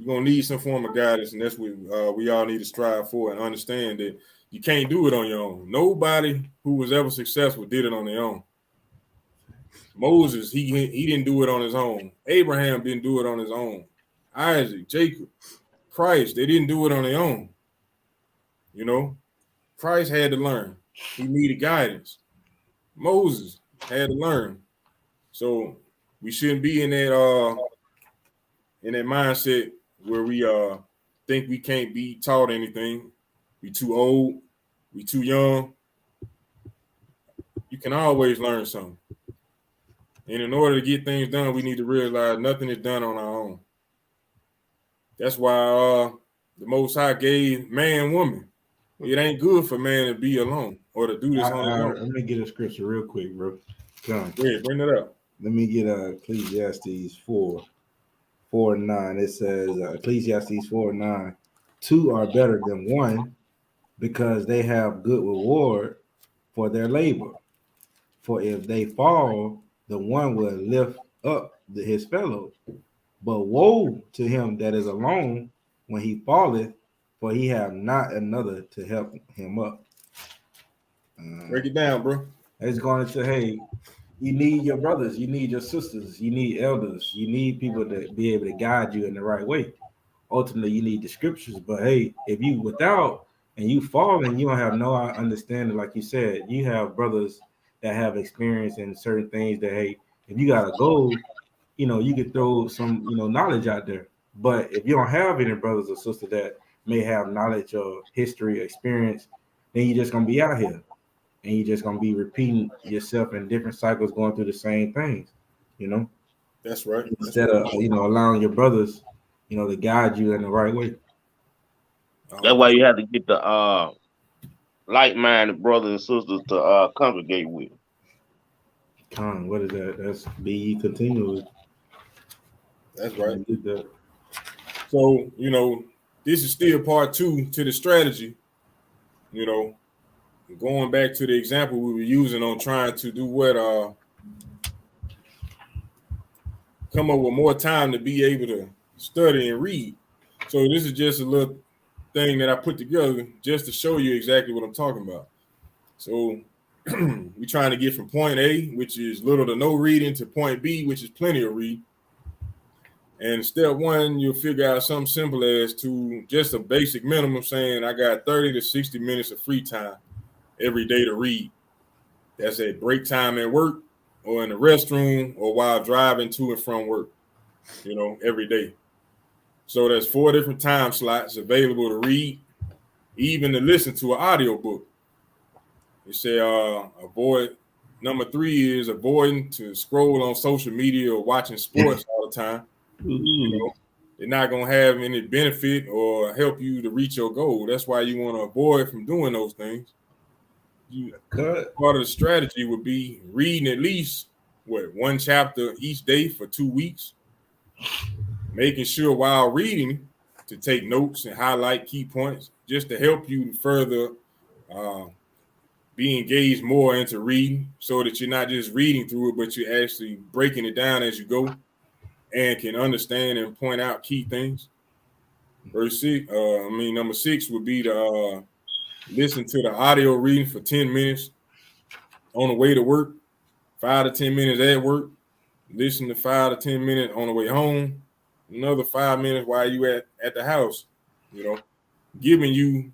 gonna need some form of guidance, and that's what we all need to strive for and understand that you can't do it on your own. Nobody who was ever successful did it on their own. Moses, he didn't do it on his own. Abraham didn't do it on his own. Isaac, Jacob, Christ, they didn't do it on their own. You know, Christ had to learn. He needed guidance. Moses had to learn. So we shouldn't be in that mindset where we think we can't be taught anything. We too old, we too young. You can always learn something. And in order to get things done, we need to realize nothing is done on our own. That's why the Most High gave man and woman. It ain't good for man to be alone or to do this on his own. Let me get a scripture real quick, bro. Come. Yeah, bring it up. Let me get Ecclesiastes 4:9. It says Ecclesiastes 4:9. Two are better than one because they have good reward for their labor. For if they fall, the one will lift up his fellow. But woe to him that is alone when he falleth, for he have not another to help him up. Break it down, bro. It's going to say, hey, you need your brothers, you need your sisters, you need elders, you need people to be able to guide you in the right way. Ultimately, you need the scriptures. But hey, if you without and you fall and you don't have no understanding, like you said, you have brothers that have experience in certain things that, hey, if you got a goal, you know, you could throw some, you know, knowledge out there. But if you don't have any brothers or sisters that may have knowledge of history, experience, then you're just gonna be out here and you're just gonna be repeating yourself in different cycles, going through the same things, you know. That's right. Instead of allowing your brothers, to guide you in the right way. That's why you have to get the like-minded brothers and sisters to congregate with. What is that? That's be ye continually. That's right. So, this is still part 2 to the strategy. Going back to the example we were using on trying to do what come up with more time to be able to study and read. So this is just a little thing that I put together just to show you exactly what I'm talking about. So we're trying to get from point A, which is little to no reading, to point B, which is plenty of read. And step 1, you'll figure out something simple as to just a basic minimum saying I got 30 to 60 minutes of free time every day to read. That's at break time at work or in the restroom or while driving to and from work, every day. So there's 4 different time slots available to read even to listen to an audio book. They say avoid. Number 3 is avoiding to scroll on social media or watching sports all the time. You know, they're not gonna have any benefit or help you to reach your goal. That's why you want to avoid from doing those things. Part of the strategy would be reading at least one chapter each day for 2 weeks. Making sure while reading to take notes and highlight key points, just to help you further be engaged more into reading, so that you're not just reading through it, but you're actually breaking it down as you go and can understand and point out key things. Number 6 would be to listen to the audio reading for 10 minutes on the way to work, 5 to 10 minutes at work, listen to 5 to 10 minutes on the way home, another 5 minutes while you at the house, you know, giving you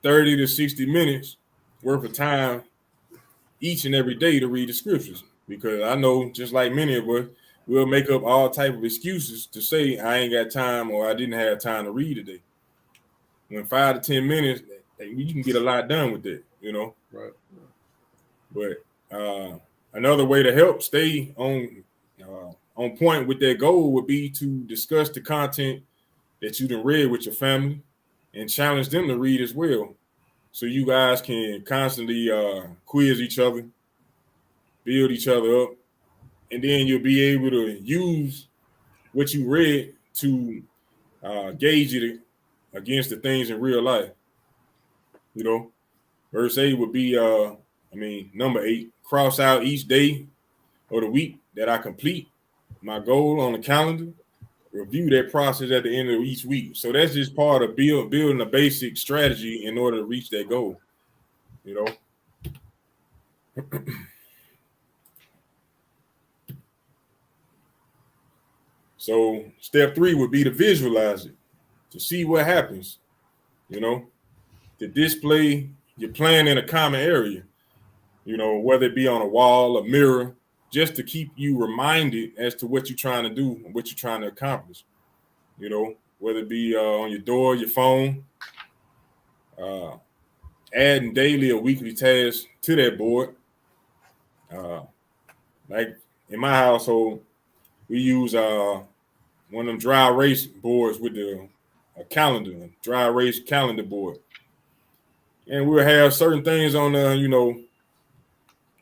30 to 60 minutes worth of time each and every day to read the scriptures. Because I know, just like many of us, we'll make up all type of excuses to say I ain't got time or I didn't have time to read today. When 5 to 10 minutes, you can get a lot done with that, you know. Right. But another way to help stay on point with that goal would be to discuss the content that you done read with your family and challenge them to read as well. So you guys can constantly quiz each other, build each other up, and then you'll be able to use what you read to gauge it against the things in real life. You know, verse 8 would be, number 8, cross out each day or the week that I complete my goal on the calendar, review that process at the end of each week. So that's just part of building a basic strategy in order to reach that goal, you know. So step 3 would be to visualize it, to see what happens, you know, to display your plan in a common area, you know, whether it be on a wall, a mirror, just to keep you reminded as to what you're trying to do and what you're trying to accomplish, you know, whether it be on your door, your phone, adding daily or weekly tasks to that board. Like in my household, we use one of them dry erase boards with a calendar, a dry erase calendar board. And we'll have certain things on there, you know,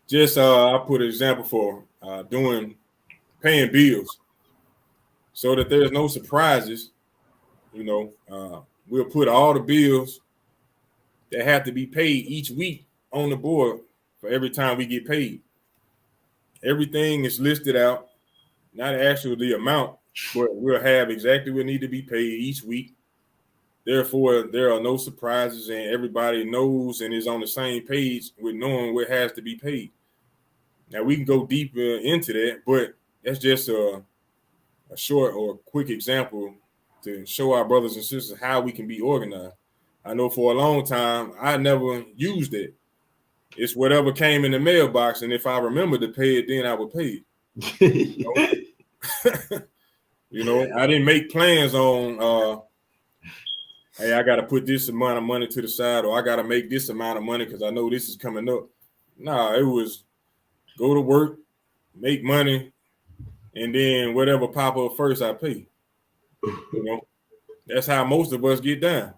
just I put an example for paying bills so that there's no surprises, you know. We'll put all the bills that have to be paid each week on the board for every time we get paid. Everything is listed out, not actually the amount, but we'll have exactly what need to be paid each week. Therefore, there are no surprises, and everybody knows and is on the same page with knowing what has to be paid. Now, we can go deeper into that, but that's just a short or quick example to show our brothers and sisters how we can be organized. I know for a long time, I never used it. It's whatever came in the mailbox, and if I remember to pay it, then I would pay it. You know, I didn't make plans on, hey, I got to put this amount of money to the side, or I got to make this amount of money because I know this is coming up. Nah, it was go to work, make money, and then whatever pop up first, I pay. You know, that's how most of us get down.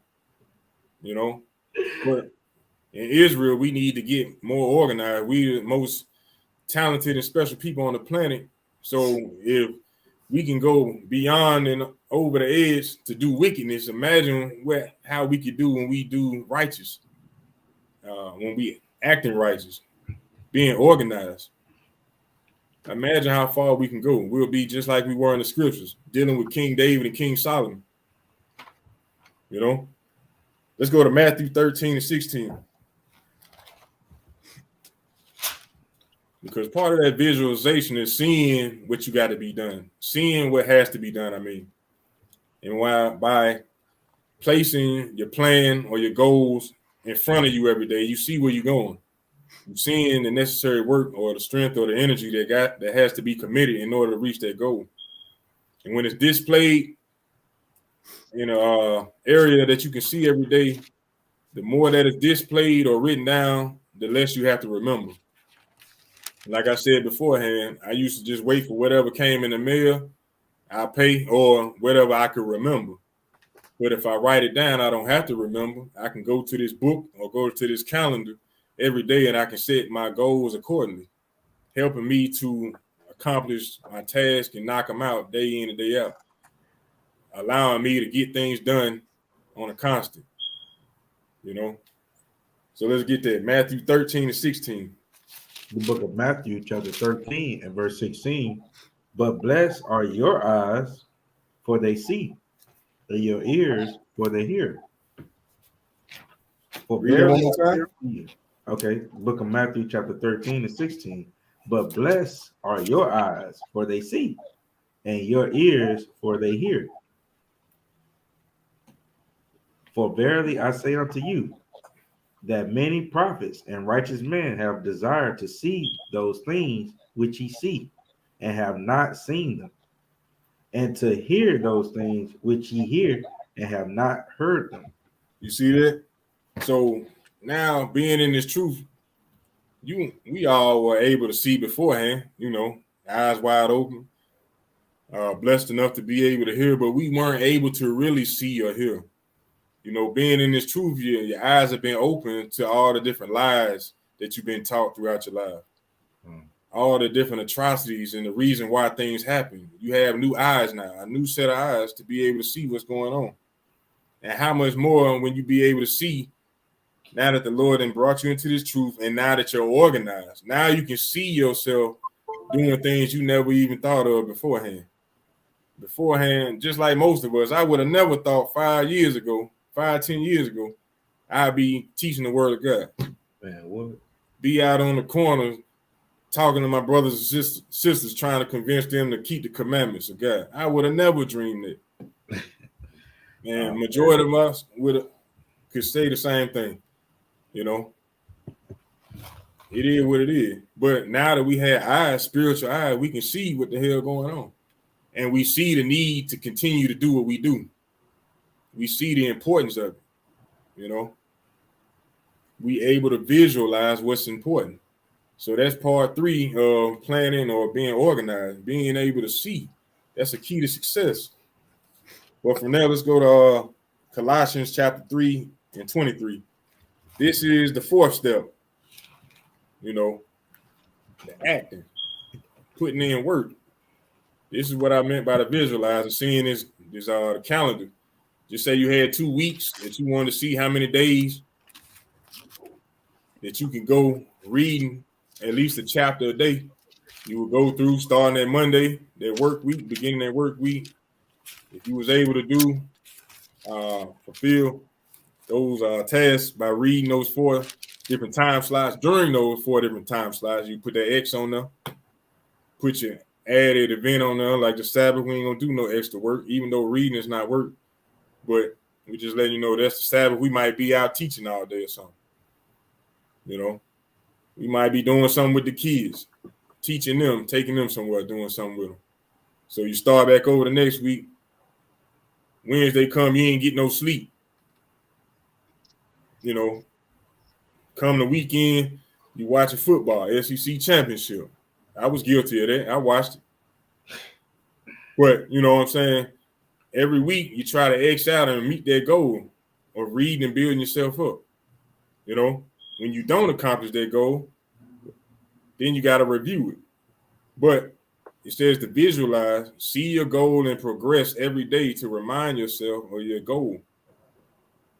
You know, but in Israel, we need to get more organized. We the most talented and special people on the planet. So if we can go beyond and over the edge to do wickedness, imagine how we could do when we do righteous, when we acting righteous, being organized. Imagine how far we can go. We'll be just like we were in the scriptures, dealing with King David and King Solomon. You know, let's go to Matthew 13 and 16. Because part of that visualization is seeing what you got to be done, seeing what has to be done. And by placing your plan or your goals in front of you every day, you see where you're going. You're seeing the necessary work or the strength or the energy that has to be committed in order to reach that goal. And when it's displayed in an area that you can see every day, The more that is displayed or written down, the less you have to remember. Like I said beforehand, I used to just wait for whatever came in the mail, I pay, or whatever I could remember. But if I write it down, I don't have to remember. I can go to this book or go to this calendar every day, and I can set my goals accordingly, helping me to accomplish my task and knock them out day in and day out, allowing me to get things done on a constant, you know. So let's get that. Matthew 13 and 16. The book of Matthew, chapter 13 and verse 16. But blessed are your eyes, for they see, and your ears, for they hear. For Read that one verily more I say time. unto you. Okay, book of Matthew, chapter 13 and 16. But blessed are your eyes, for they see, and your ears, for they hear. For verily I say unto you, that many prophets and righteous men have desired to see those things which ye see, and have not seen them, and to hear those things which ye hear, and have not heard them. You see that? So now being in this truth, we all were able to see beforehand, you know, eyes wide open, blessed enough to be able to hear, but we weren't able to really see or hear. You know, being in this truth, your eyes have been open to all the different lies that you've been taught throughout your life, all the different atrocities and the reason why things happen. You have new eyes now, a new set of eyes to be able to see what's going on. And how much more when you be able to see now that the Lord then brought you into this truth, and now that you're organized, now you can see yourself doing things you never even thought of beforehand. Beforehand, just like most of us, I would have never thought 5 years ago, 10 years ago, I'd be teaching the word of God. Man, what? Be out on the corner talking to my brothers and sisters, trying to convince them to keep the commandments of God. I would have never dreamed it. And majority of us could say the same thing. You know, it is what it is. But now that we have eyes, spiritual eyes, we can see what the hell going on. And we see the need to continue to do what we do. We see the importance of it. You know, we able to visualize what's important. So that's part 3 of planning or being organized, being able to see. That's a key to success. But from there, let's go to Colossians chapter 3 and 23. This is the 4th step. You know, the acting, putting in work. This is what I meant by the visualizing, seeing this the calendar. Just say you had 2 weeks that you wanted to see how many days that you can go reading at least a chapter a day. You would go through starting that Monday, that work week, beginning that work week. If you was able to do fulfill those tasks by reading those 4 different time slots, during those 4 different time slots, you put that X on there, put your added event on there, like the Sabbath. We ain't gonna do no extra work, even though reading is not work. But we just letting you know that's the Sabbath. We might be out teaching all day or something. You know, we might be doing something with the kids, teaching them, taking them somewhere, doing something with them. So you start back over the next week. Wednesday come, you ain't get no sleep. You know, come the weekend, you watching football, SEC championship. I was guilty of that. I watched it. But you know what I'm saying? Every week you try to X out and meet that goal of reading and building yourself up. You know, when you don't accomplish that goal, then you got to review it. But it says to visualize, see your goal and progress every day to remind yourself of your goal.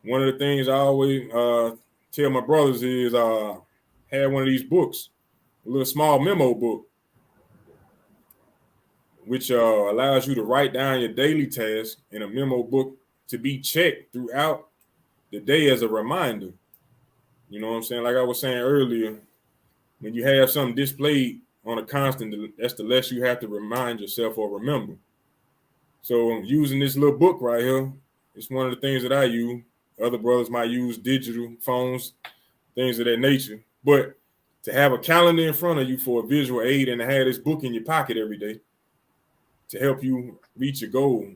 One of the things I always tell my brothers is have one of these books, a little small memo book, which allows you to write down your daily tasks in a memo book to be checked throughout the day as a reminder. You know what I'm saying? Like I was saying earlier, when you have something displayed on a constant, that's the less you have to remind yourself or remember. So using this little book right here, it's one of the things that I use. Other brothers might use digital phones, things of that nature. But to have a calendar in front of you for a visual aid and to have this book in your pocket every day to help you reach your goal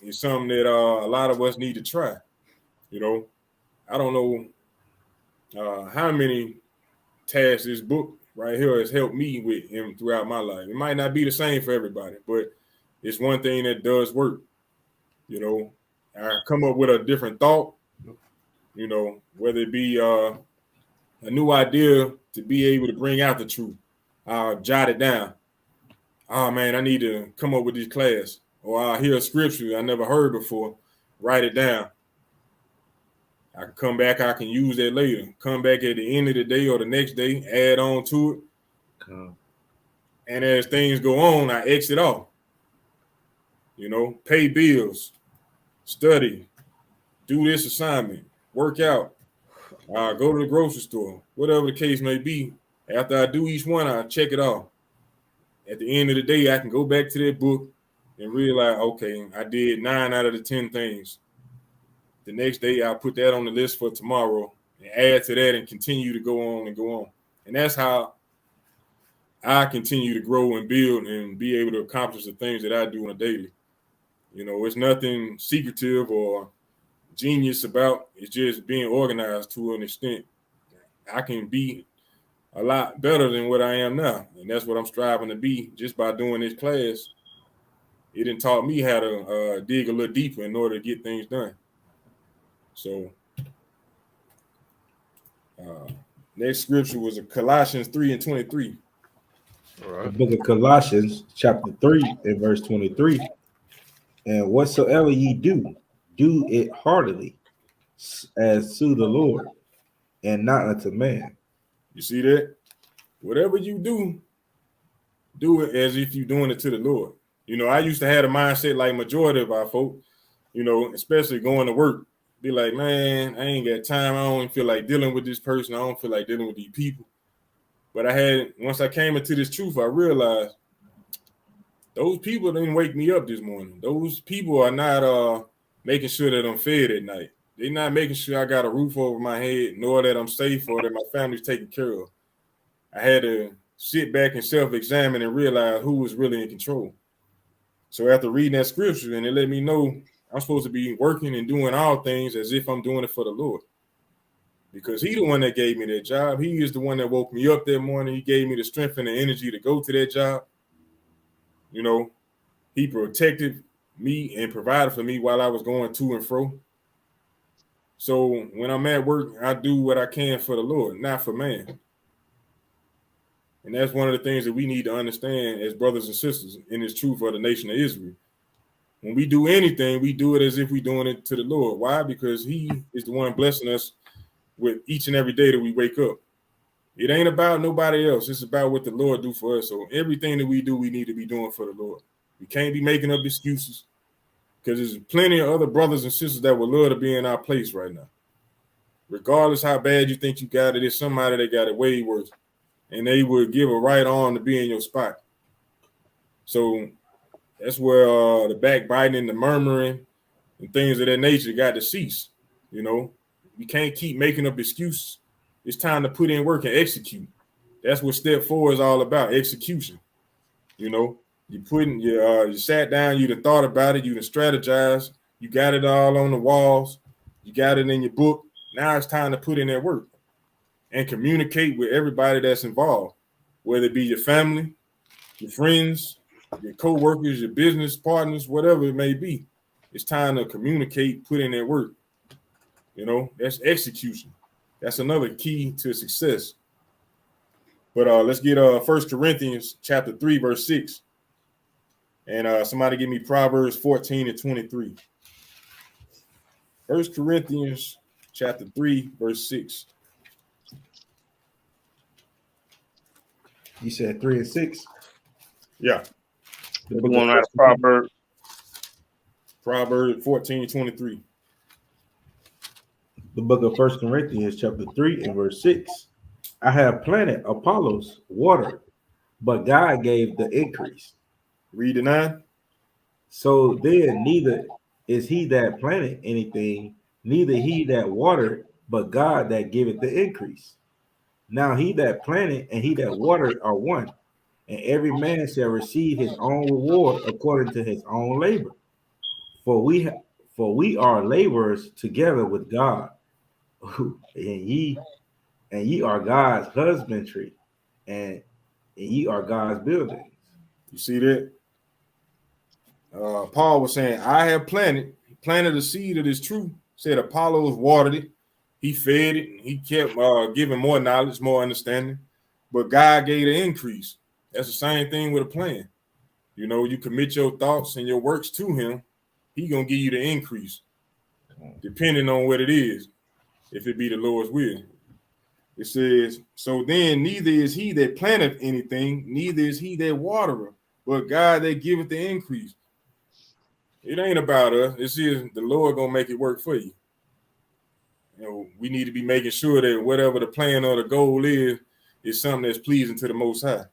is something that a lot of us need to try. You know, I don't know how many tasks this book right here has helped me with him throughout my life. It might not be the same for everybody, but it's one thing that does work. You know, I come up with a different thought, you know, whether it be a new idea to be able to bring out the truth. I'll jot it down. Oh man, I need to come up with this class. Or I'll hear a scripture I never heard before, write it down. I can come back, I can use that later. Come back at the end of the day or the next day, add on to it. And as things go on, I exit off. You know, pay bills, study, do this assignment, work out, go to the grocery store, whatever the case may be. After I do each one, I check it off. At the end of the day, I can go back to that book and realize, okay, I did 9 out of the 10 things. The next day, I'll put that on the list for tomorrow and add to that and continue to go on and go on. And that's how I continue to grow and build and be able to accomplish the things that I do on a daily. You know, it's nothing secretive or genius about it, just being organized to an extent. I can be a lot better than what I am now. And that's what I'm striving to be just by doing this class. It done taught me how to dig a little deeper in order to get things done. So next scripture was Colossians 3:23. All The right. book of Colossians, chapter 3, and verse 23. And whatsoever ye do, do it heartily, as to the Lord, and not unto man. You see that? Whatever you do it as if you're doing it to the Lord. You know, I used to have a mindset like majority of our folk, you know, especially going to work. Be like, man, I ain't got time. I don't feel like dealing with this person. I don't feel like dealing with these people. But once I came into this truth, I realized those people didn't wake me up this morning. Those people are not making sure that I'm fed at night. They're not making sure I got a roof over my head, nor that I'm safe or that my family's taken care of. I had to sit back and self-examine and realize who was really in control. So after reading that scripture, and it let me know I'm supposed to be working and doing all things as if I'm doing it for the Lord. Because He the one that gave me that job. He is the one that woke me up that morning. He gave me the strength and the energy to go to that job. You know, He protected me and provided for me while I was going to and fro. So when I'm at work, I do what I can for the Lord, not for man. And that's one of the things that we need to understand as brothers and sisters in this truth of the nation of Israel. When we do anything, we do it as if we're doing it to the Lord. Why? Because He is the one blessing us with each and every day that we wake up. It ain't about nobody else. It's about what the Lord do for us. So everything that we do, we need to be doing for the Lord. We can't be making up excuses because there's plenty of other brothers and sisters that would love to be in our place right now. Regardless how bad you think you got it, there's somebody that got it way worse. And they would give a right arm to be in your spot. So that's where the backbiting and the murmuring and things of that nature got to cease. You know, we can't keep making up excuses. It's time to put in work and execute. That's what step 4 is all about, execution. You know, you sat down, you done thought about it, you done strategized, you got it all on the walls, you got it in your book. Now it's time to put in that work and communicate with everybody that's involved, whether it be your family, your friends, your co-workers, your business partners, whatever it may be. It's time to communicate, put in that work. You know, that's execution. That's another key to success. But let's get 1 Corinthians chapter 3, verse 6. And somebody give me Proverbs 14 and 23. 1 Corinthians chapter 3, verse 6. You said 3 and 6. Yeah. The The book one of out of Proverbs. Proverbs 14 and 23. the book of 1 Corinthians, chapter 3, and verse 6. I have planted Apollos, water, but God gave the increase. Read the 9. So then neither is he that planted anything, neither he that watered, but God that giveth the increase. Now he that planted and he that watered are one, and every man shall receive his own reward according to his own labor. For we are laborers together with God. and ye are God's husbandry, and ye are God's buildings. You see that? Paul was saying, I have planted the seed of this truth. Said Apollos watered it. He fed it. And he kept giving more knowledge, more understanding. But God gave the increase. That's the same thing with a plan. You know, you commit your thoughts and your works to him. He going to give you the increase, depending on what it is, if it be the Lord's will. It says, so then neither is he that planteth anything, neither is he that watereth, but God that giveth the increase. It ain't about us. This is the Lord gonna make it work for you. You know, we need to be making sure that whatever the plan or the goal is something that's pleasing to the Most High. It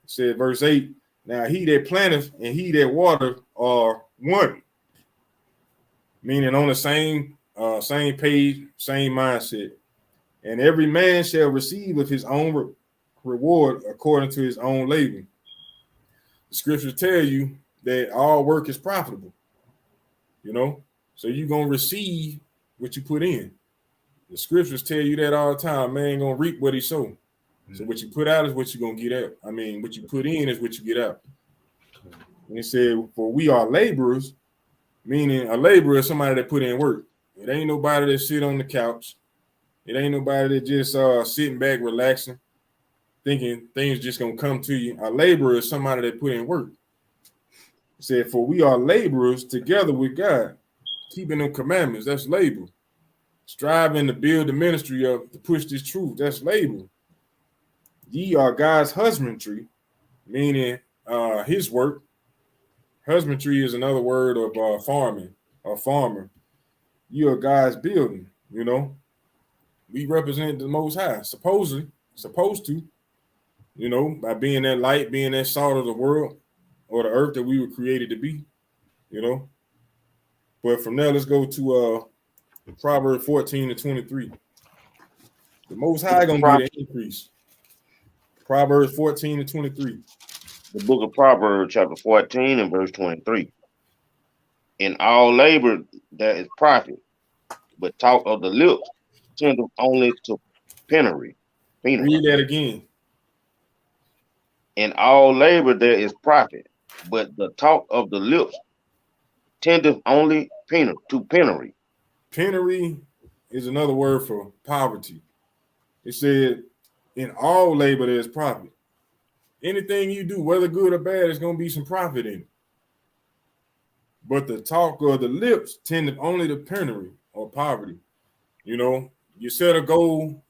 said, verse 8, now he that planteth and he that watereth are one, meaning on the same page, same mindset. And every man shall receive of his own reward according to his own labor. The scriptures tell you that all work is profitable. You know, so you're going to receive what you put in. The scriptures tell you that all the time. Man going to reap what he sow. So what you put out is what you're going to get out. I mean, what you put in is what you get out. And it said, for we are laborers, meaning a laborer is somebody that put in work. It ain't nobody that sit on the couch. It ain't nobody that just sitting back, relaxing, thinking things just going to come to you. A laborer is somebody that put in work. It said, for we are laborers together with God, keeping them commandments. That's labor. Striving to build the ministry up to push this truth. That's labor. Ye are God's husbandry, meaning his work. Husbandry is another word of farming or farmer. You are God's building, you know. We represent the Most High, supposed to, you know, by being that light, being that salt of the world or the earth that we were created to be, you know. But from there, let's go to Proverbs 14 and 23. The Most High gonna get an increase. Proverbs 14 and 23. The book of Proverbs, chapter 14 and verse 23. In all labor there is profit, but talk of the lips tendeth only to penury. Read that again. In all labor there is profit, but the talk of the lips tendeth only to penury. Penury is another word for poverty. It said, in all labor there's profit. Anything you do, whether good or bad, there's going to be some profit in it. But the talk of the lips tended only to penury or poverty. You know, you set a goal.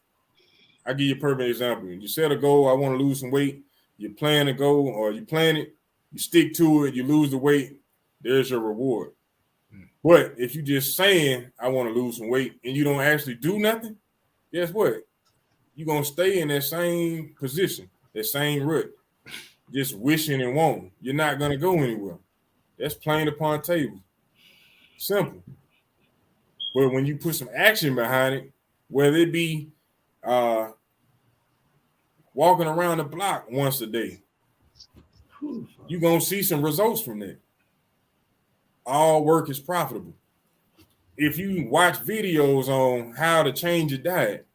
I'll give you a perfect example. You set a goal, I want to lose some weight. You plan a goal or you plan it, you stick to it, you lose the weight, there's your reward. But if you just saying, I want to lose some weight and you don't actually do nothing, guess what? You're going to stay in that same position, that same rut, just wishing and wanting. You're not going to go anywhere. That's plain upon table. Simple. But when you put some action behind it, whether it be walking around the block once a day, you're going to see some results from that. All work is profitable. If you watch videos on how to change your diet,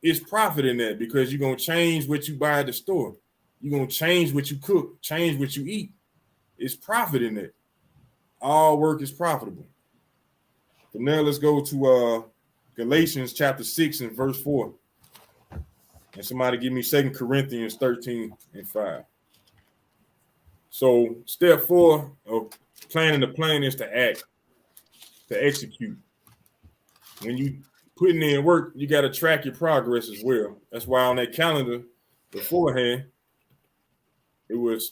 it's profit in that because you're going to change what you buy at the store. You're going to change what you cook, change what you eat. It's profit in that. All work is profitable. From there, let's go to Galatians chapter 6 and verse 4. And somebody give me 2 Corinthians 13 and 5. So step 4 of planning the plan is to act, to execute. When you putting in work, you got to track your progress as well. That's why on that calendar beforehand, it was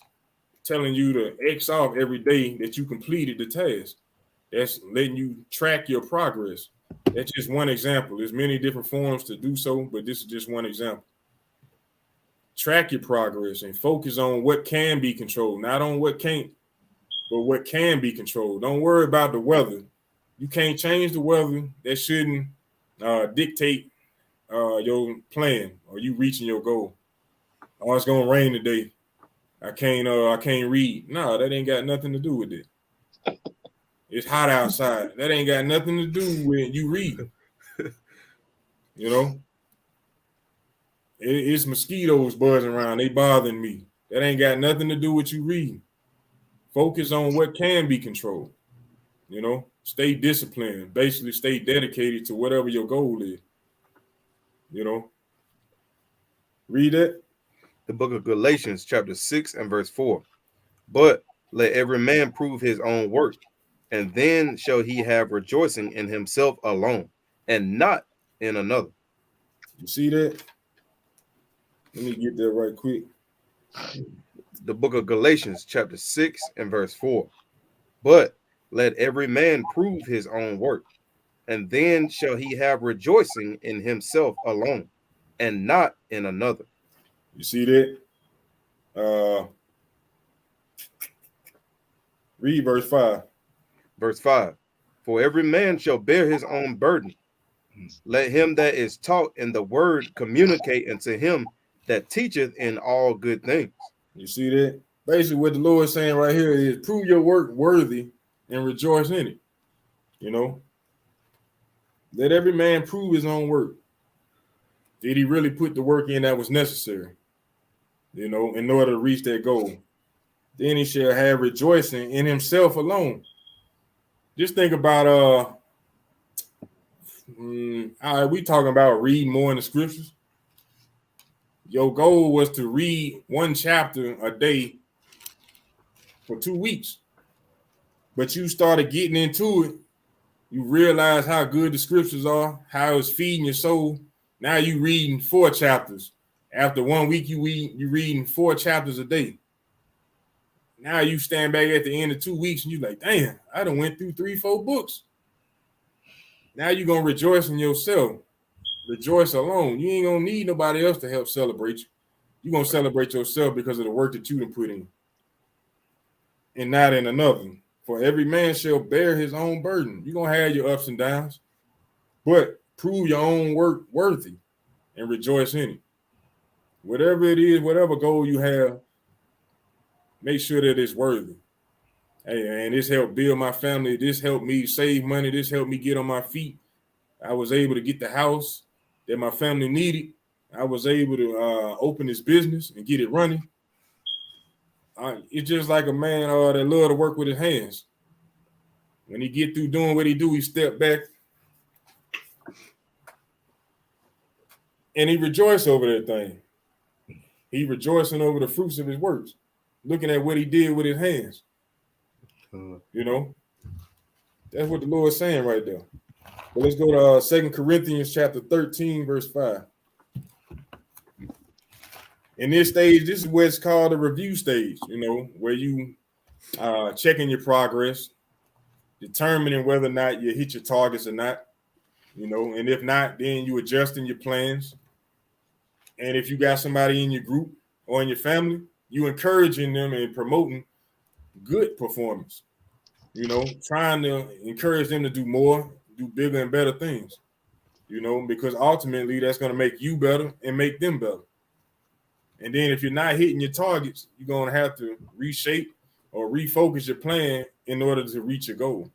telling you to X off every day that you completed the task. That's letting you track your progress. That's just one example. There's many different forms to do so, but this is just one example. Track your progress and focus on what can be controlled, not on what can't, but what can be controlled. Don't worry about the weather. You can't change the weather. That shouldn't dictate your plan or you reaching your goal. Oh, it's gonna rain today. I can't read. No, that ain't got nothing to do with it. It's hot outside. That ain't got nothing to do with you reading. You know, it's mosquitoes buzzing around. They bothering me. That ain't got nothing to do with you reading. Focus on what can be controlled. You know, stay disciplined. Basically, stay dedicated to whatever your goal is. You know, read it. The book of Galatians, chapter 6 and verse 4. But let every man prove his own work, and then shall he have rejoicing in himself alone, and not in another. You see that? Let me get that right quick. The book of Galatians, chapter 6 and verse 4. But let every man prove his own work, and then shall he have rejoicing in himself alone, and not in another. You see that? Read verse 5. Verse 5. For every man shall bear his own burden. Let him that is taught in the word communicate unto him that teacheth in all good things. You see that? Basically, what the Lord is saying right here is prove your work worthy and rejoice in it. You know, let every man prove his own work. Did he really put the work in that was necessary? You know, in order to reach that goal. Then he shall have rejoicing in himself alone. Just think about we talking about reading more in the scriptures. Your goal was to read one chapter a day for 2 weeks, but you started getting into it. You realize how good the scriptures are, how it's feeding your soul. Now you reading 4 chapters. After 1 week, you reading 4 chapters a day. Now you stand back at the end of 2 weeks and you're like, damn, I done went through 3-4 books. Now you're gonna rejoice in yourself. Rejoice alone. You ain't gonna need nobody else to help celebrate you. You're gonna celebrate yourself because of the work that you done put in, and not in another. For every man shall bear his own burden. You're gonna have your ups and downs, but prove your own work worthy and rejoice in it. Whatever it is, whatever goal you have, make sure that it's worthy. Hey, man, this helped build my family. This helped me save money. This helped me get on my feet. I was able to get the house that my family needed. I was able to open this business and get it running. It's just like a man that love to work with his hands. When he get through doing what he do, he step back and he rejoice over that thing. He rejoicing over the fruits of his works, looking at what he did with his hands. You know, that's what the Lord's saying right there. But let's go to 2 Corinthians chapter 13, verse 5. In this stage, this is what it's called the review stage, you know, where you checking your progress, determining whether or not you hit your targets or not, you know, and if not, then you adjusting your plans. And if you got somebody in your group or in your family, you encouraging them and promoting good performance, you know, trying to encourage them to do more, do bigger and better things, you know, because ultimately that's going to make you better and make them better. And then if you're not hitting your targets, you're going to have to reshape or refocus your plan in order to reach your goal.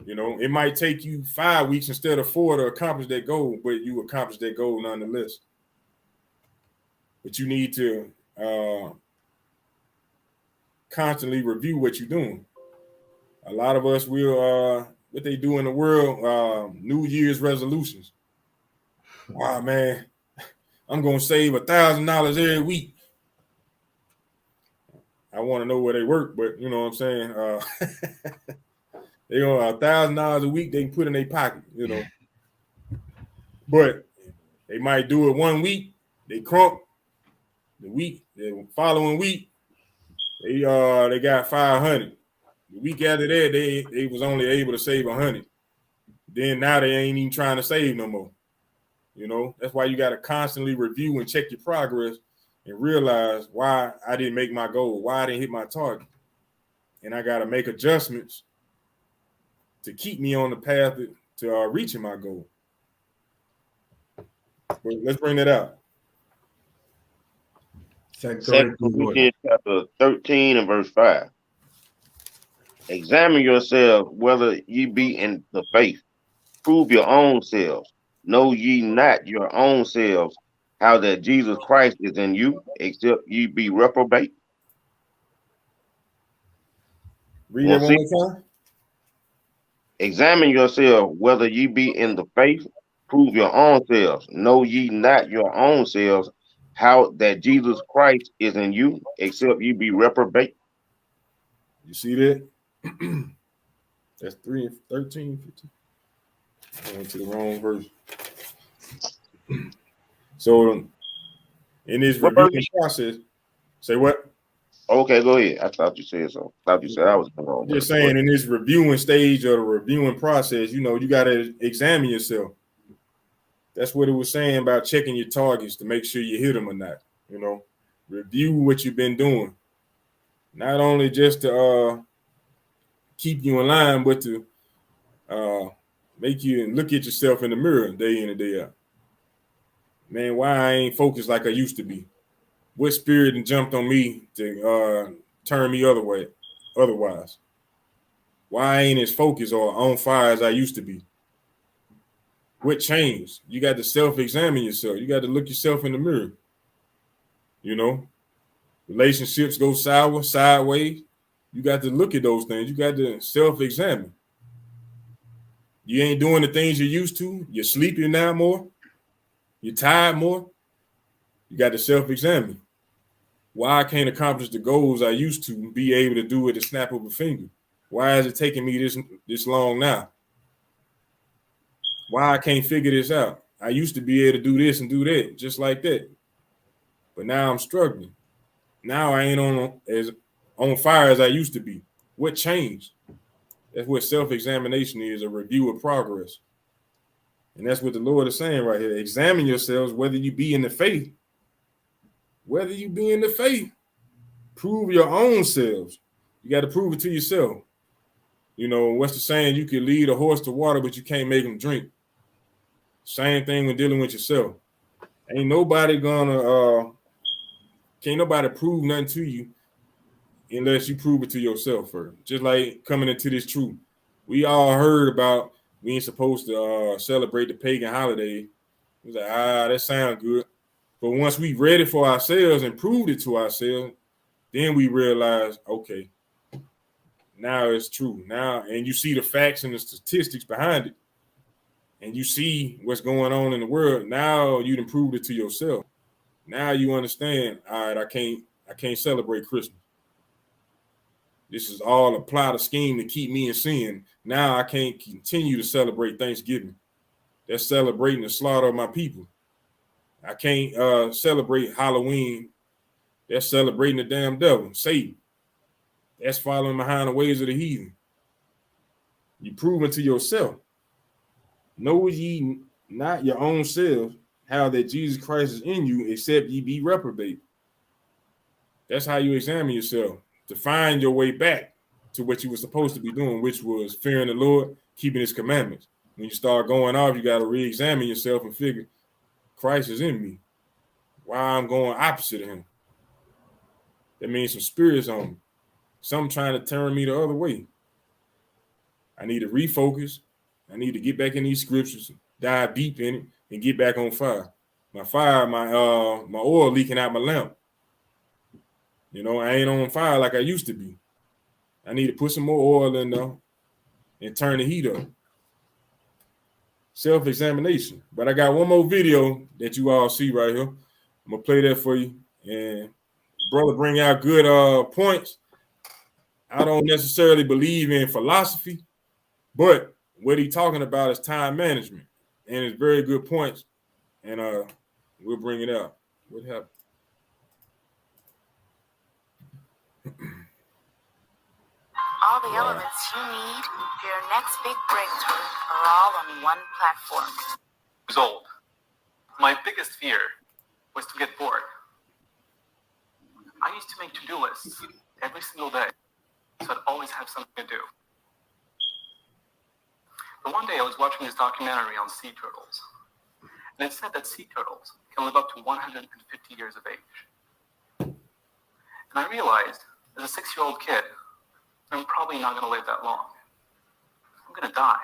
You know, it might take you 5 weeks instead of 4 to accomplish that goal, but you accomplish that goal nonetheless. But you need to constantly review what you're doing. A lot of us will, what they do in the world, New Year's resolutions. Wow, man, I'm going to save $1,000 every week. I want to know where they work, but you know what I'm saying? They go $1,000 a week they can put in their pocket, you know. But they might do it 1 week, they crump. The following week, they got 500. The week after that, they was only able to save 100. Then now they ain't even trying to save no more. You know, that's why you got to constantly review and check your progress and realize why I didn't make my goal, why I didn't hit my target. And I got to make adjustments to keep me on the path to reaching my goal. But let's bring that out. 2 Corinthians chapter 13 and verse 5. Examine yourselves whether ye be in the faith. Prove your own selves. Know ye not your own selves, how that Jesus Christ is in you, except ye be reprobate? Read that Want to one see? more time. Examine yourself whether ye be in the faith. Prove your own selves. Know ye not your own selves, how that Jesus Christ is in you, except ye be reprobate? You see that? That's 3 and 13, 15. I went to the wrong verse. So in this What verse? reviewing process, say what? Okay, go ahead. I thought you said so. I thought you said I was in the wrong Just verse. Go saying, in this reviewing stage or the reviewing process, you know, you got to examine yourself. That's what it was saying about checking your targets to make sure you hit them or not. You know, review what you've been doing, not only just to keep you in line, but to uh, make you look at yourself in the mirror day in and day out. Man, why I ain't focused like I used to be? What spirit and jumped on me to turn me otherwise? Why I ain't as focused or on fire as I used to be? What changed? You got to self-examine yourself. You got to look yourself in the mirror. You know, relationships go sour, sideways. You got to look at those things. You got to self-examine. You ain't doing the things you used to. You're sleeping now more. You're tired more. You got to self-examine. Why I can't accomplish the goals I used to be able to do at the snap of a finger? Why is it taking me this long now? Why I can't figure this out? I used to be able to do this and do that just like that, but now I'm struggling. Now I ain't on fire as I used to be. What changed? That's what self-examination is, a review of progress. And that's what the Lord is saying right here. Examine yourselves whether you be in the faith. Whether you be in the faith. Prove your own selves. You got to prove it to yourself. You know, what's the saying? You can lead a horse to water, but you can't make him drink. Same thing when dealing with yourself. Ain't nobody can't nobody prove nothing to you unless you prove it to yourself first. Just like coming into this truth. We all heard about we ain't supposed to celebrate the pagan holiday. It was like, that sounds good. But once we read it for ourselves and proved it to ourselves, then we realized, okay, now it's true. Now, and you see the facts and the statistics behind it, and you see what's going on in the world. Now you done proved it to yourself. Now you understand, all right, I can't celebrate Christmas. This is all a plot, a scheme to keep me in sin. Now I can't continue to celebrate Thanksgiving. That's celebrating the slaughter of my people. I can't celebrate Halloween. That's celebrating the damn devil, Satan. That's following behind the ways of the heathen. You proving to yourself. Know ye not your own selves how that Jesus Christ is in you, except ye be reprobate. That's how you examine yourself, to find your way back to what you were supposed to be doing, which was fearing the Lord, keeping his commandments. When you start going off, you got to re-examine yourself and figure, Christ is in me. Why I'm going opposite of him? That means some spirits on me. Some trying to turn me the other way. I need to refocus. I need to get back in these scriptures, dive deep in it, and get back on fire. My oil leaking out my lamp. You know, I ain't on fire like I used to be. I need to put some more oil in there and turn the heat up. Self-examination. But I got one more video that you all see right here. I'm gonna play that for you. And brother bring out good points. I don't necessarily believe in philosophy, but what he's talking about is time management. And it's very good points. And we'll bring it out. What happened? All the elements you need for your next big breakthrough are all on one platform. Years old. My biggest fear was to get bored. I used to make to-do lists every single day, so I'd always have something to do. But one day I was watching this documentary on sea turtles, and it said that sea turtles can live up to 150 years of age. And I realized, as a 6-year-old kid, I'm probably not going to live that long. I'm going to die.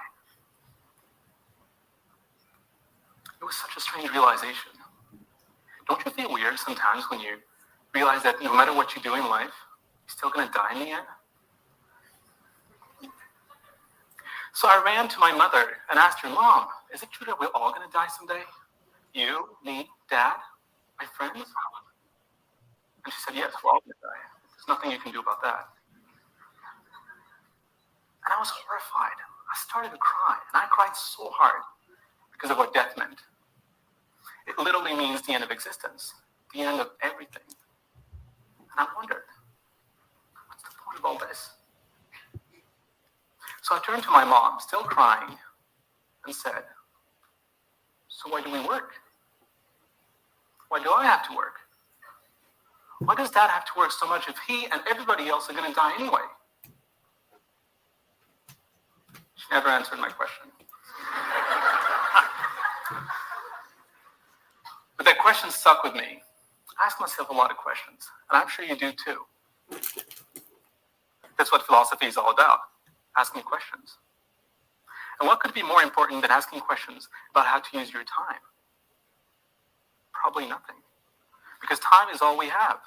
was such a strange realization. Don't you feel weird sometimes when you realize that no matter what you do in life, you're still going to die in the end? So I ran to my mother and asked her, Mom, is it true that we're all going to die someday? You, me, Dad, my friends? And she said, yes, we're all going to die. There's nothing you can do about that. And I was horrified. I started to cry, and I cried so hard because of what death meant. It literally means the end of existence, the end of everything. And I wondered, what's the point of all this? So I turned to my mom, still crying, and said, so why do we work? Why do I have to work? Why does Dad have to work so much if he and everybody else are going to die anyway? She never answered my question. But that question stuck with me. I ask myself a lot of questions, and I'm sure you do too. That's what philosophy is all about, asking questions. And what could be more important than asking questions about how to use your time? Probably nothing, because time is all we have.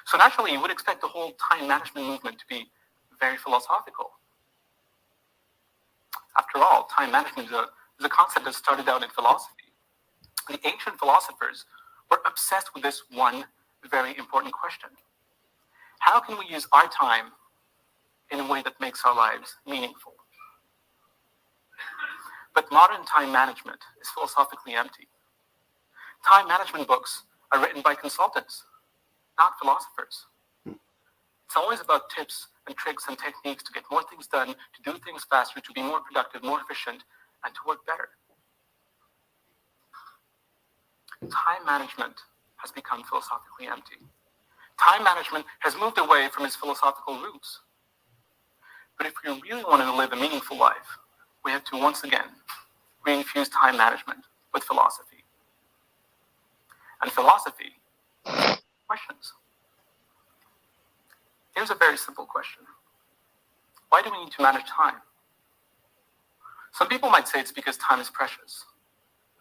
So naturally, you would expect the whole time management movement to be very philosophical. After all, time management is a concept that started out in philosophy. The ancient philosophers were obsessed with this one very important question. How can we use our time in a way that makes our lives meaningful? But modern time management is philosophically empty. Time management books are written by consultants, not philosophers. It's always about tips and tricks and techniques to get more things done, to do things faster, to be more productive, more efficient, and to work better. Time management has become philosophically empty. Time management has moved away from its philosophical roots. But if we really want to live a meaningful life, we have to once again reinfuse time management with philosophy. And philosophy, questions. Here's a very simple question. Why do we need to manage time? Some people might say it's because time is precious,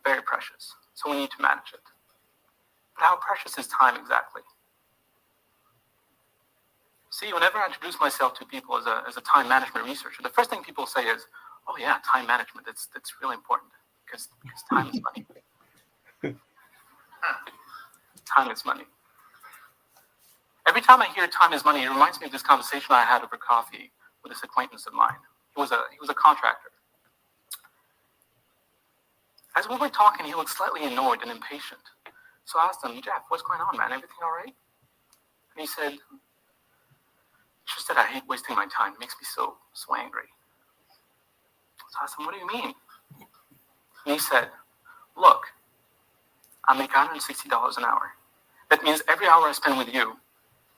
very precious, so we need to manage it. But how precious is time exactly? See, whenever I introduce myself to people as a time management researcher, the first thing people say is, oh yeah, time management, that's really important because time is money. Time is money. Every time I hear time is money, it reminds me of this conversation I had over coffee with this acquaintance of mine. He was a contractor. As we were talking, he looked slightly annoyed and impatient. So I asked him, Jeff, what's going on, man? Everything all right? And he said, it's just that I hate wasting my time. It makes me so angry. So I asked him, what do you mean? And he said, look, I make $160 an hour. That means every hour I spend with you,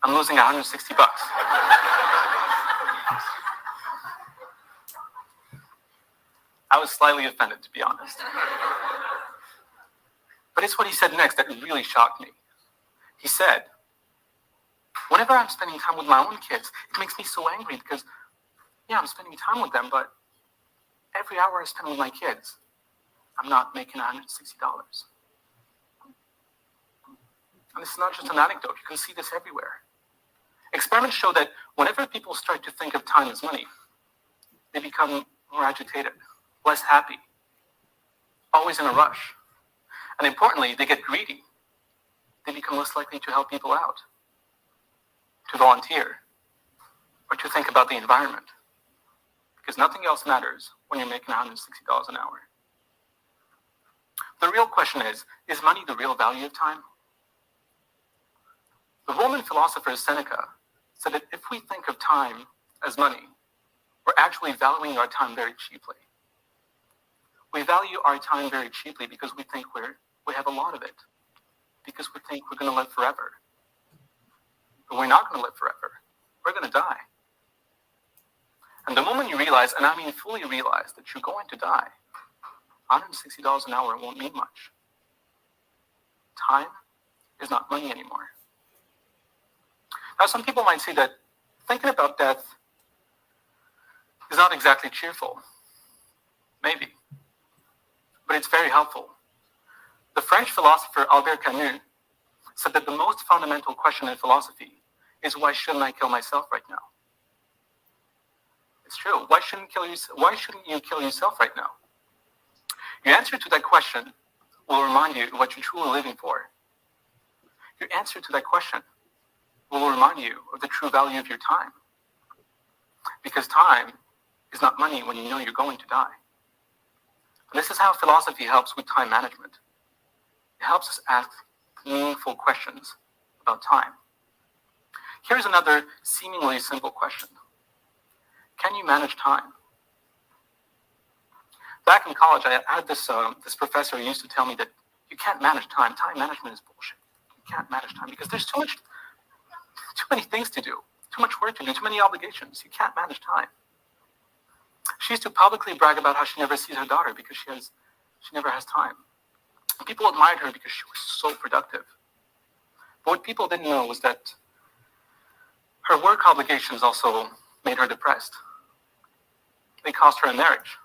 I'm losing $160. I was slightly offended, to be honest. But it's what he said next that really shocked me. He said, whenever I'm spending time with my own kids, it makes me so angry because, yeah, I'm spending time with them, but every hour I spend with my kids, I'm not making $160. And this is not just an anecdote. You can see this everywhere. Experiments show that whenever people start to think of time as money, they become more agitated, less happy, always in a rush. And importantly, they get greedy. They become less likely to help people out, to volunteer, or to think about the environment. Because nothing else matters when you're making $160 an hour. The real question is money the real value of time? The Roman philosopher Seneca said that if we think of time as money, we're actually valuing our time very cheaply. We value our time very cheaply because we think we have a lot of it, because we think we're going to live forever. But we're not going to live forever. We're going to die. And the moment you realize, and I mean fully realize, that you're going to die, $160 an hour won't mean much. Time is not money anymore. Now, some people might say that thinking about death is not exactly cheerful. Maybe. but it's very helpful. The French philosopher Albert Camus said that the most fundamental question in philosophy is, why shouldn't I kill myself right now? It's true. Why shouldn't you kill yourself right now? Your answer to that question will remind you what you're truly living for. Your answer to that question will remind you of the true value of your time. Because time is not money when you know you're going to die. And this is how philosophy helps with time management. It helps us ask meaningful questions about time. Here's another seemingly simple question. Can you manage time? Back in college, I had this professor who used to tell me that you can't manage time. Time management is bullshit. You can't manage time because there's too many things to do, too much work to do, too many obligations. You can't manage time. She used to publicly brag about how she never sees her daughter because she never has time. People admired her because she was so productive. But what people didn't know was that her work obligations also made her depressed. They cost her a marriage.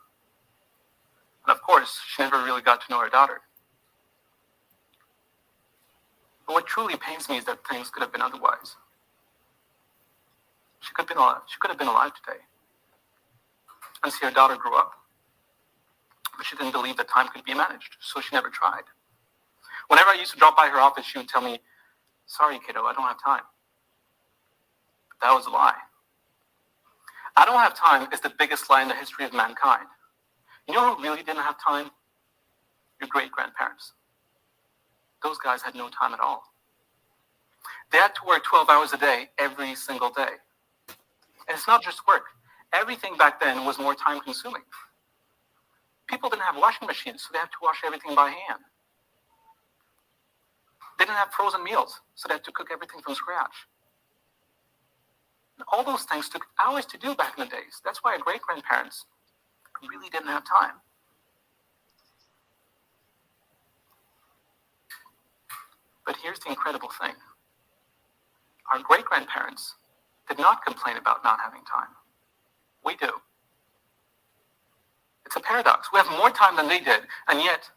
And of course, she never really got to know her daughter. But what truly pains me is that things could have been otherwise. She could have been alive today and see her daughter grow up. But she didn't believe that time could be managed, so she never tried. Whenever I used to drop by her office, she would tell me, "Sorry, kiddo, I don't have time." But that was a lie. I don't have time is the biggest lie in the history of mankind. You know who really didn't have time? Your great-grandparents. Those guys had no time at all. They had to work 12 hours a day every single day. And it's not just work. Everything back then was more time-consuming. People didn't have washing machines, so they had to wash everything by hand. They didn't have frozen meals, so they had to cook everything from scratch. And all those things took hours to do back in the days. That's why our great-grandparents really didn't have time. But here's the incredible thing. Our great-grandparents did not complain about not having time. We do. It's a paradox. We have more time than they did, and yet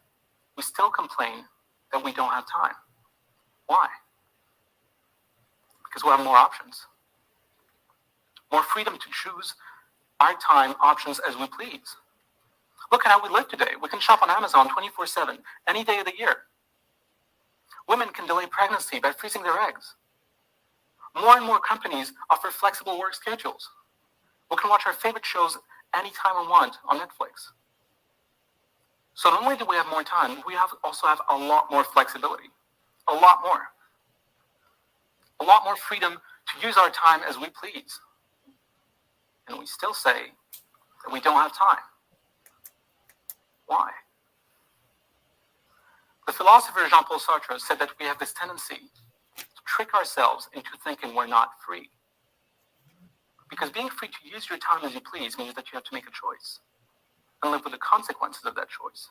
we still complain that we don't have time. Why? Because we have more options. More freedom to choose our time options as we please. Look at how we live today. We can shop on Amazon 24/7, any day of the year. Women can delay pregnancy by freezing their eggs. More and more companies offer flexible work schedules. We can watch our favorite shows anytime we want on Netflix. So not only do we have more time, we also have a lot more flexibility. A lot more. A lot more freedom to use our time as we please. And we still say that we don't have time. Why? The philosopher Jean-Paul Sartre said that we have this tendency to trick ourselves into thinking we're not free. Because being free to use your time as you please means that you have to make a choice and live with the consequences of that choice.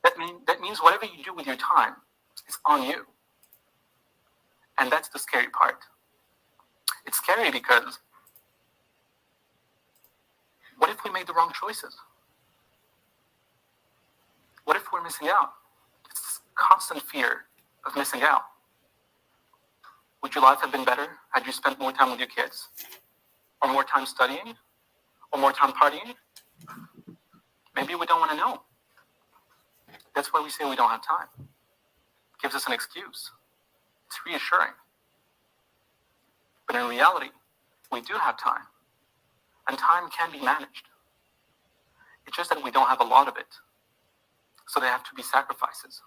That means whatever you do with your time is on you. And that's the scary part. It's scary because what if we made the wrong choices? What if we're missing out? It's this constant fear of missing out. Would your life have been better had you spent more time with your kids? Or more time studying? Or more time partying? Maybe we don't want to know. That's why we say we don't have time. It gives us an excuse. It's reassuring. But in reality, we do have time. And time can be managed. It's just that we don't have a lot of it. So there have to be sacrifices.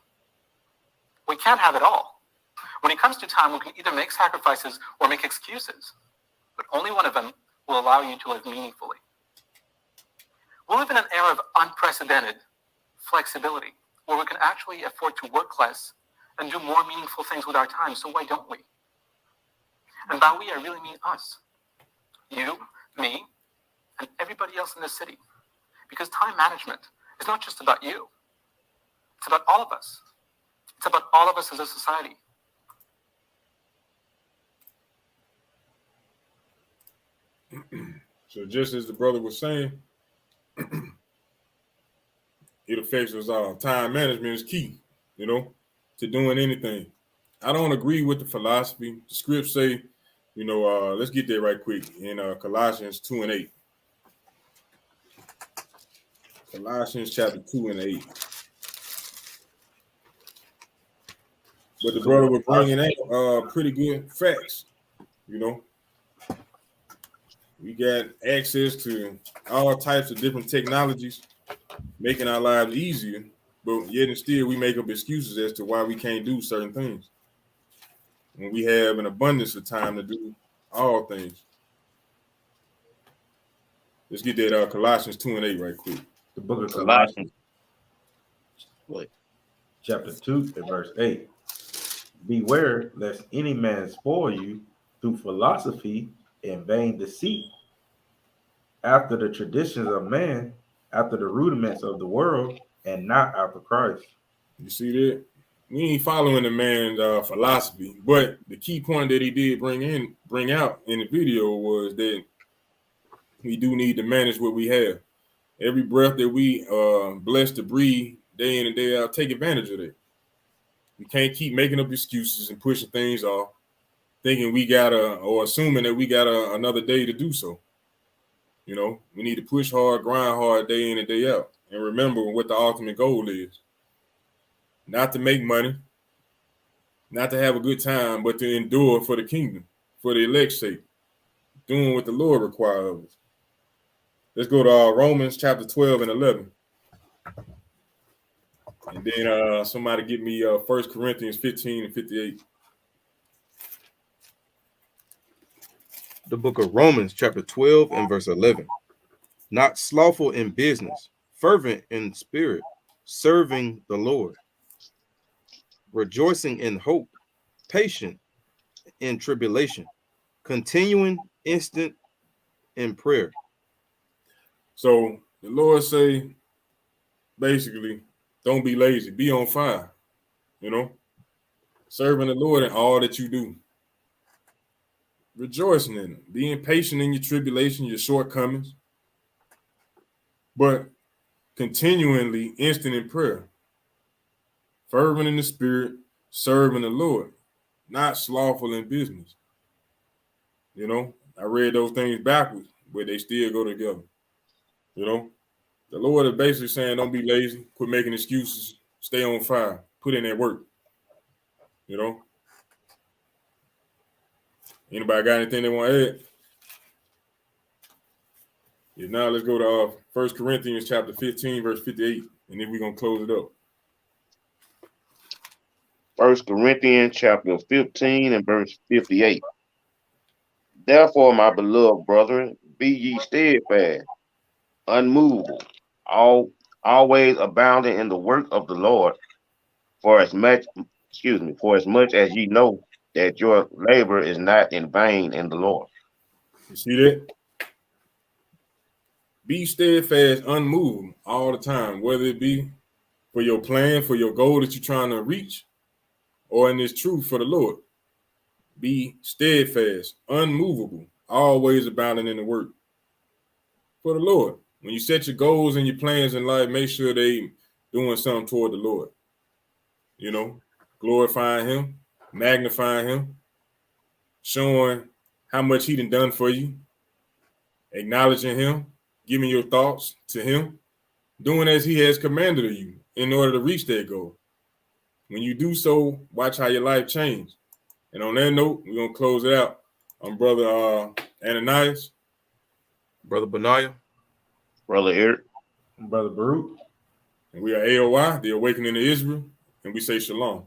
We can't have it all. When it comes to time, we can either make sacrifices or make excuses. But only one of them will allow you to live meaningfully. We live in an era of unprecedented flexibility, where we can actually afford to work less and do more meaningful things with our time, so why don't we? And by we, I really mean us. You, me, and everybody else in this city. Because time management is not just about you. It's about all of us. It's about all of us as a society. So just as the brother was saying, it affects us all. Time management is key, to doing anything. I don't agree with the philosophy. The scripts say, let's get there right quick in Colossians 2 and 8. Colossians chapter 2 and 8. But the brother was bringing out pretty good facts. We got access to all types of different technologies, making our lives easier, but yet and still we make up excuses as to why we can't do certain things when we have an abundance of time to do all things. Let's get that Colossians 2 and 8 right quick. The book of Colossians. chapter 2 and verse 8. Beware lest any man spoil you through philosophy and vain deceit, after the traditions of man, after the rudiments of the world, and not after Christ. You see that? We ain't following the man's philosophy, but the key point that he did bring out in the video was that we do need to manage what we have. Every breath that we blessed to breathe day in and day out, take advantage of that. We can't keep making up excuses and pushing things off, thinking we gotta or assuming that we got another day to do so. We need to push hard, grind hard day in and day out, and remember what the ultimate goal is. Not to make money, not to have a good time, but to endure for the kingdom, for the elect's sake, doing what the Lord requires of us. Let's go to Romans chapter 12 and 11. And then somebody get me 1 Corinthians 15 and 58. The book of Romans chapter 12 and verse 11. Not slothful in business, fervent in spirit, serving the Lord, rejoicing in hope, patient in tribulation, continuing instant in prayer. So the Lord say, basically, don't be lazy, be on fire, serving the Lord in all that you do, rejoicing in Him, being patient in your tribulation, your shortcomings, but continually instant in prayer, fervent in the spirit, serving the Lord, not slothful in business. I read those things backwards, but they still go together. The Lord is basically saying, don't be lazy, quit making excuses, stay on fire, put in that work. Anybody got anything they want to add? If not, let's go to 1 Corinthians chapter 15, verse 58, and then we're going to close it up. 1 Corinthians chapter 15 and verse 58. Therefore, my beloved brethren, be ye steadfast, unmovable, always abounding in the work of the Lord, for as much as ye know that your labor is not in vain in the Lord. You see that? Be steadfast, unmovable all the time, whether it be for your plan, for your goal that you're trying to reach, or in this truth for the Lord. Be steadfast, unmovable, always abounding in the work for the Lord. When you set your goals and your plans in life, make sure they doing something toward the Lord. Glorifying Him, magnifying Him, showing how much He done for you, acknowledging Him, giving your thoughts to Him, doing as He has commanded of you in order to reach that goal. When you do so, watch how your life change. And on that note, we're going to close it out. I'm Brother Ananias. Brother Benaiah. Brother Eric. Brother Baruch. And we are A.O.I, the Awakening of Israel. And we say shalom.